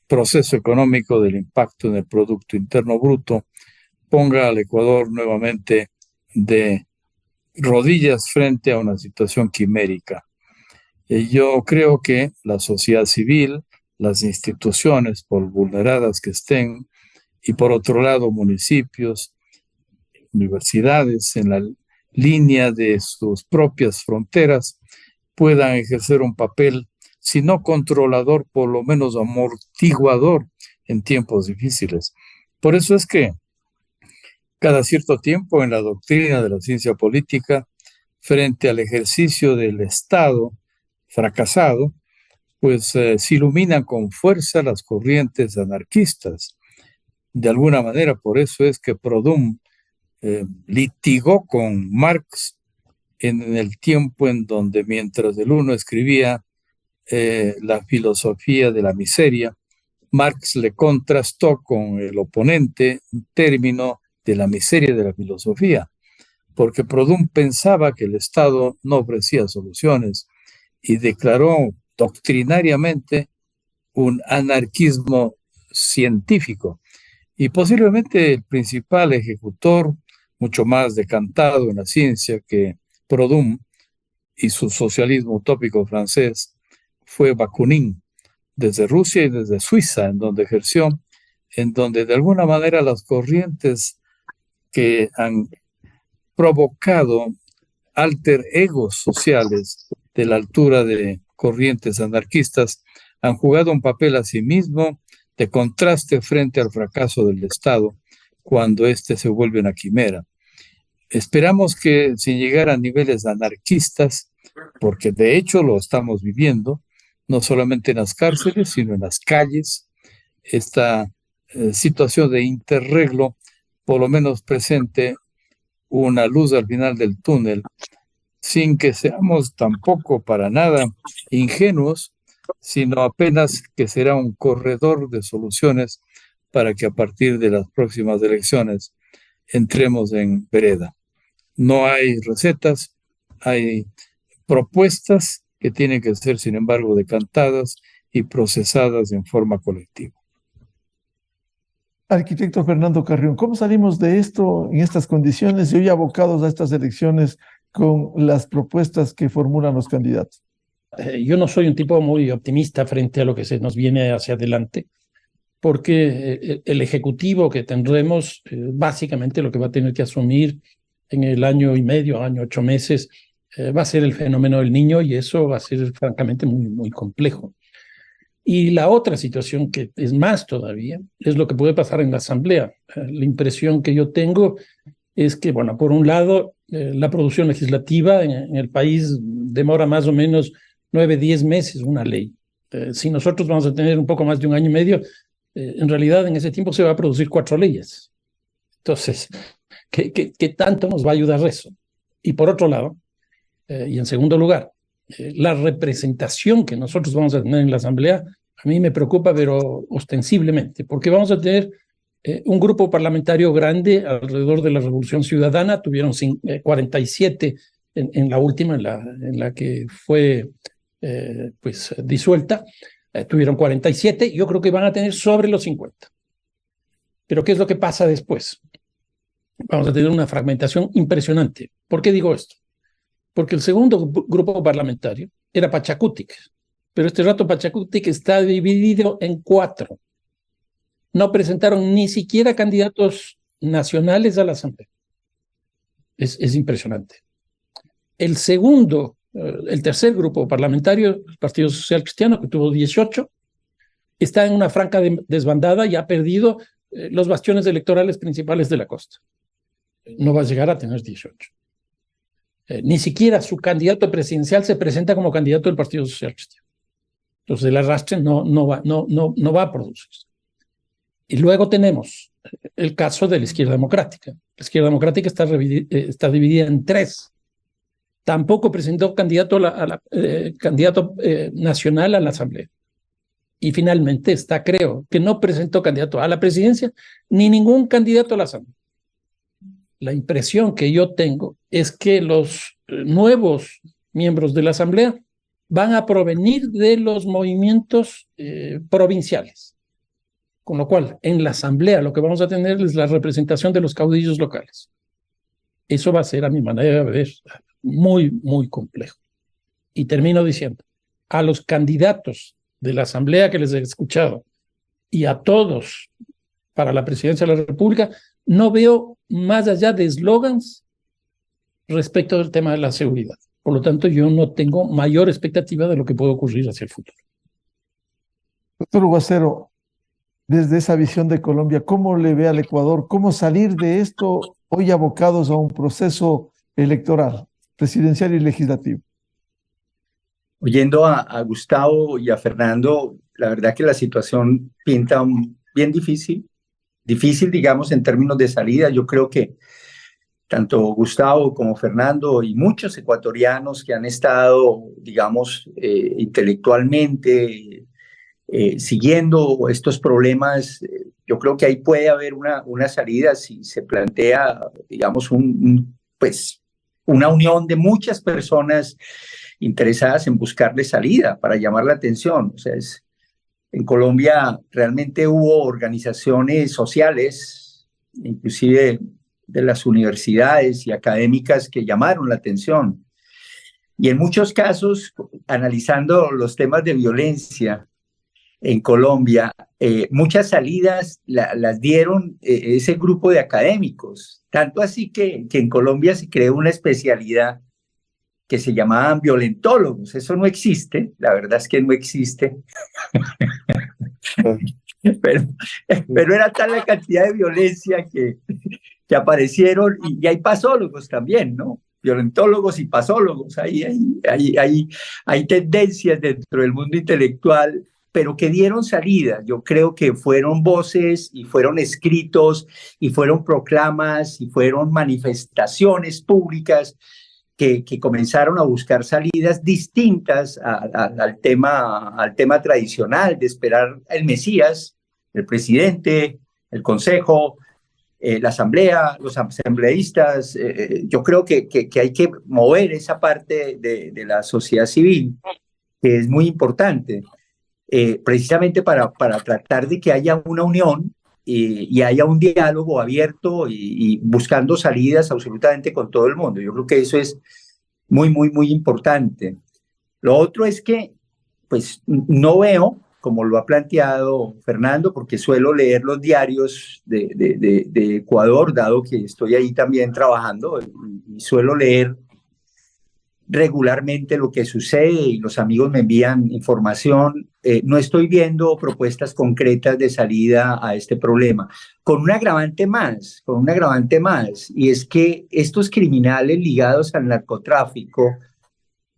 proceso económico del impacto en el Producto Interno Bruto, ponga al Ecuador nuevamente de rodillas frente a una situación quimérica. Yo creo que la sociedad civil, las instituciones, por vulneradas que estén, y por otro lado municipios, universidades, en la línea de sus propias fronteras, puedan ejercer un papel, si no controlador, por lo menos amortiguador en tiempos difíciles. Por eso es que cada cierto tiempo en la doctrina de la ciencia política, frente al ejercicio del Estado fracasado, pues se iluminan con fuerza las corrientes anarquistas. De alguna manera, por eso es que Proudhon litigó con Marx en el tiempo en donde, mientras el uno escribía la filosofía de la miseria, Marx le contrastó con el oponente un término de la miseria de la filosofía, porque Proudhon pensaba que el Estado no ofrecía soluciones y declaró doctrinariamente un anarquismo científico. Y posiblemente el principal ejecutor, mucho más decantado en la ciencia que Proudhon y su socialismo utópico francés, fue Bakunin, desde Rusia y desde Suiza, en donde ejerció, en donde de alguna manera las corrientes que han provocado alter egos sociales de la altura de corrientes anarquistas han jugado un papel a sí mismo de contraste frente al fracaso del Estado cuando éste se vuelve una quimera. Esperamos que sin llegar a niveles anarquistas, porque de hecho lo estamos viviendo, no solamente en las cárceles, sino en las calles, esta situación de interreglo por lo menos presente una luz al final del túnel, sin que seamos tampoco para nada ingenuos, sino apenas que será un corredor de soluciones para que a partir de las próximas elecciones entremos en vereda. No hay recetas, hay propuestas que tienen que ser, sin embargo, decantadas y procesadas en forma colectiva. Arquitecto Fernando Carrión, ¿cómo salimos de esto en estas condiciones y hoy abocados a estas elecciones con las propuestas que formulan los candidatos? Yo no soy un tipo muy optimista frente a lo que se nos viene hacia adelante, porque el ejecutivo que tendremos, básicamente lo que va a tener que asumir en el año y medio, año, 8 meses, va a ser el fenómeno del niño, y eso va a ser francamente muy, muy complejo. Y la otra situación, que es más todavía, es lo que puede pasar en la Asamblea. La impresión que yo tengo es que, bueno, por un lado, la producción legislativa en el país demora más o menos 9, 10 meses una ley. Si nosotros vamos a tener un poco más de un año y medio, en realidad en ese tiempo se va a producir 4 leyes. Entonces, ¿qué tanto nos va a ayudar eso? Y por otro lado, y en segundo lugar, la representación que nosotros vamos a tener en la Asamblea, a mí me preocupa, pero ostensiblemente, porque vamos a tener un grupo parlamentario grande alrededor de la Revolución Ciudadana. Tuvieron 47 en la última, en la que fue pues disuelta, tuvieron 47, yo creo que van a tener sobre los 50. Pero ¿qué es lo que pasa después? Vamos a tener una fragmentación impresionante. ¿Por qué digo esto? Porque el segundo grupo parlamentario era Pachacutic, pero este rato Pachacutic está dividido en 4. No presentaron ni siquiera candidatos nacionales a la Asamblea. Es impresionante. El tercer grupo parlamentario, el Partido Social Cristiano, que tuvo 18, está en una franca desbandada y ha perdido los bastiones electorales principales de la costa. No va a llegar a tener 18. Ni siquiera su candidato presidencial se presenta como candidato del Partido Social Cristiano. Entonces el arrastre no va a producirse. Y luego tenemos el caso de la izquierda democrática. La izquierda democrática está dividida en 3. Tampoco presentó candidato nacional a la Asamblea. Y finalmente creo que no presentó candidato a la presidencia ni ningún candidato a la Asamblea. La impresión que yo tengo es que los nuevos miembros de la Asamblea van a provenir de los movimientos provinciales. Con lo cual, en la Asamblea lo que vamos a tener es la representación de los caudillos locales. Eso va a ser, a mi manera de ver, muy, muy complejo. Y termino diciendo, a los candidatos de la Asamblea que les he escuchado y a todos para la presidencia de la República, no veo más allá de eslogans respecto del tema de la seguridad. Por lo tanto, yo no tengo mayor expectativa de lo que puede ocurrir hacia el futuro. Doctor Guacero, desde esa visión de Colombia, ¿cómo le ve al Ecuador? ¿Cómo salir de esto hoy abocados a un proceso electoral, presidencial y legislativo? Oyendo a Gustavo y a Fernando, la verdad que la situación pinta bien difícil, digamos, en términos de salida. Yo creo que tanto Gustavo como Fernando y muchos ecuatorianos que han estado, digamos, intelectualmente siguiendo estos problemas, yo creo que ahí puede haber una salida si se plantea, digamos, pues, una unión de muchas personas interesadas en buscarle salida para llamar la atención. O sea, en Colombia realmente hubo organizaciones sociales, inclusive de las universidades y académicas, que llamaron la atención. Y en muchos casos, analizando los temas de violencia en Colombia, muchas salidas las dieron ese grupo de académicos. Tanto así que en Colombia se creó una especialidad que se llamaban violentólogos. Eso no existe, la verdad es que no existe. pero era tal la cantidad de violencia que aparecieron, y hay pasólogos también, ¿no? Violentólogos y pasólogos. Hay tendencias dentro del mundo intelectual, pero que dieron salida. Yo creo que fueron voces y fueron escritos y fueron proclamas y fueron manifestaciones públicas que comenzaron a buscar salidas distintas al tema tradicional de esperar el Mesías, el presidente, el Consejo, la Asamblea, los asambleístas. Yo creo que hay que mover esa parte de la sociedad civil, que es muy importante, precisamente para tratar de que haya una unión y haya un diálogo abierto y buscando salidas absolutamente con todo el mundo. Yo creo que eso es muy, muy, muy importante. Lo otro es que, pues, no veo, como lo ha planteado Fernando, porque suelo leer los diarios de Ecuador, dado que estoy ahí también trabajando, y suelo leer regularmente lo que sucede y los amigos me envían información. No estoy viendo propuestas concretas de salida a este problema, con un agravante más, y es que estos criminales ligados al narcotráfico,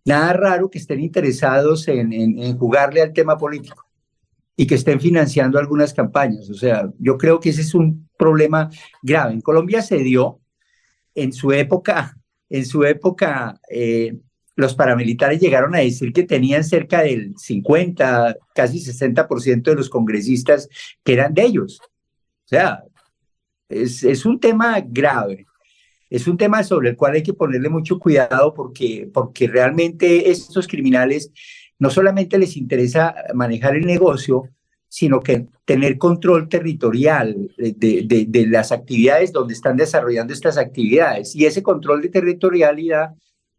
nada raro que estén interesados en jugarle al tema político y que estén financiando algunas campañas. O sea, yo creo que ese es un problema grave. En Colombia se dio en su época, los paramilitares llegaron a decir que tenían cerca del 50, casi 60% de los congresistas que eran de ellos. O sea, es un tema grave. Es un tema sobre el cual hay que ponerle mucho cuidado porque realmente estos criminales no solamente les interesa manejar el negocio, sino que tener control territorial de las actividades donde están desarrollando estas actividades. Y ese control de territorialidad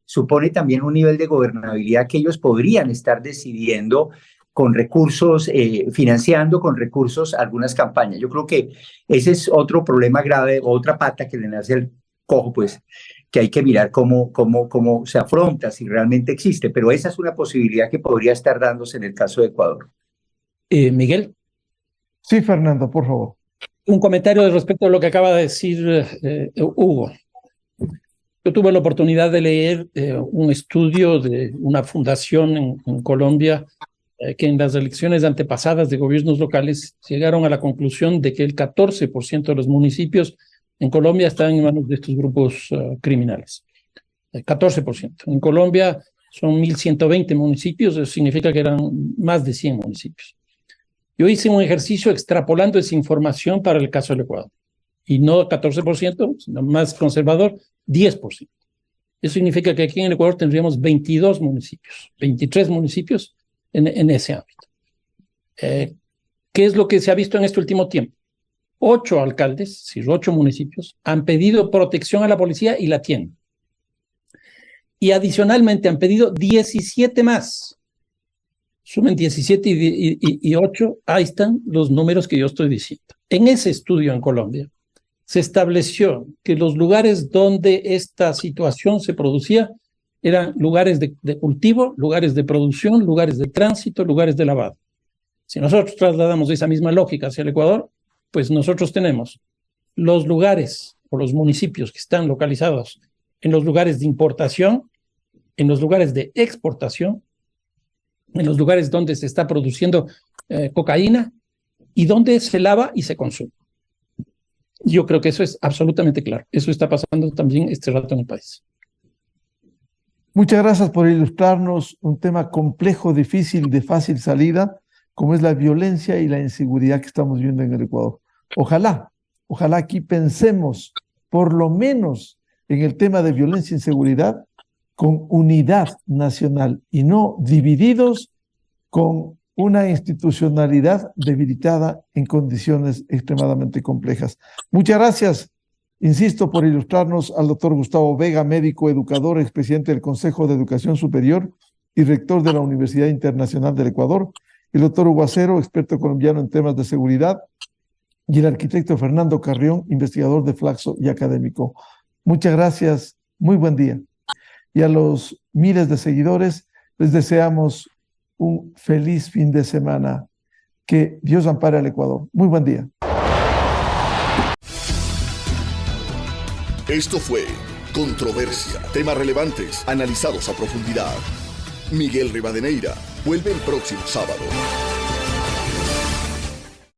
supone también un nivel de gobernabilidad que ellos podrían estar decidiendo con recursos, financiando con recursos algunas campañas. Yo creo que ese es otro problema grave, otra pata que le nace al cojo, pues, que hay que mirar cómo se afronta, si realmente existe. Pero esa es una posibilidad que podría estar dándose en el caso de Ecuador. Miguel. Sí, Fernando, por favor. Un comentario respecto a lo que acaba de decir Hugo. Yo tuve la oportunidad de leer un estudio de una fundación en Colombia que en las elecciones antepasadas de gobiernos locales llegaron a la conclusión de que el 14% de los municipios en Colombia están en manos de estos grupos criminales. 14%. En Colombia son 1.120 municipios, eso significa que eran más de 100 municipios. Yo hice un ejercicio extrapolando esa información para el caso del Ecuador. Y no 14%, sino más conservador, 10%. Eso significa que aquí en el Ecuador tendríamos 22 municipios, 23 municipios en ese ámbito. ¿Qué es lo que se ha visto en este último tiempo? 8 alcaldes, es decir, 8 municipios, han pedido protección a la policía y la tienen. Y adicionalmente han pedido 17 más Sumen 17 y 8, ahí están los números que yo estoy diciendo. En ese estudio en Colombia se estableció que los lugares donde esta situación se producía eran lugares de cultivo, lugares de producción, lugares de tránsito, lugares de lavado. Si nosotros trasladamos esa misma lógica hacia el Ecuador, pues nosotros tenemos los lugares o los municipios que están localizados en los lugares de importación, en los lugares de exportación, en los lugares donde se está produciendo cocaína y donde se lava y se consume. Yo creo que eso es absolutamente claro. Eso está pasando también este rato en el país. Muchas gracias por ilustrarnos un tema complejo, difícil, de fácil salida, como es la violencia y la inseguridad que estamos viendo en el Ecuador. Ojalá aquí pensemos por lo menos en el tema de violencia e inseguridad con unidad nacional y no divididos con una institucionalidad debilitada en condiciones extremadamente complejas. Muchas gracias, insisto, por ilustrarnos al doctor Gustavo Vega, médico, educador, expresidente del Consejo de Educación Superior y rector de la Universidad Internacional del Ecuador, el doctor Hugo Acero, experto colombiano en temas de seguridad, y el arquitecto Fernando Carrión, investigador de Flaxo y académico. Muchas gracias, muy buen día. Y a los miles de seguidores les deseamos un feliz fin de semana. Que Dios ampare al Ecuador. Muy buen día. Esto fue Controversia. Temas relevantes analizados a profundidad. Miguel Rivadeneira vuelve el próximo sábado.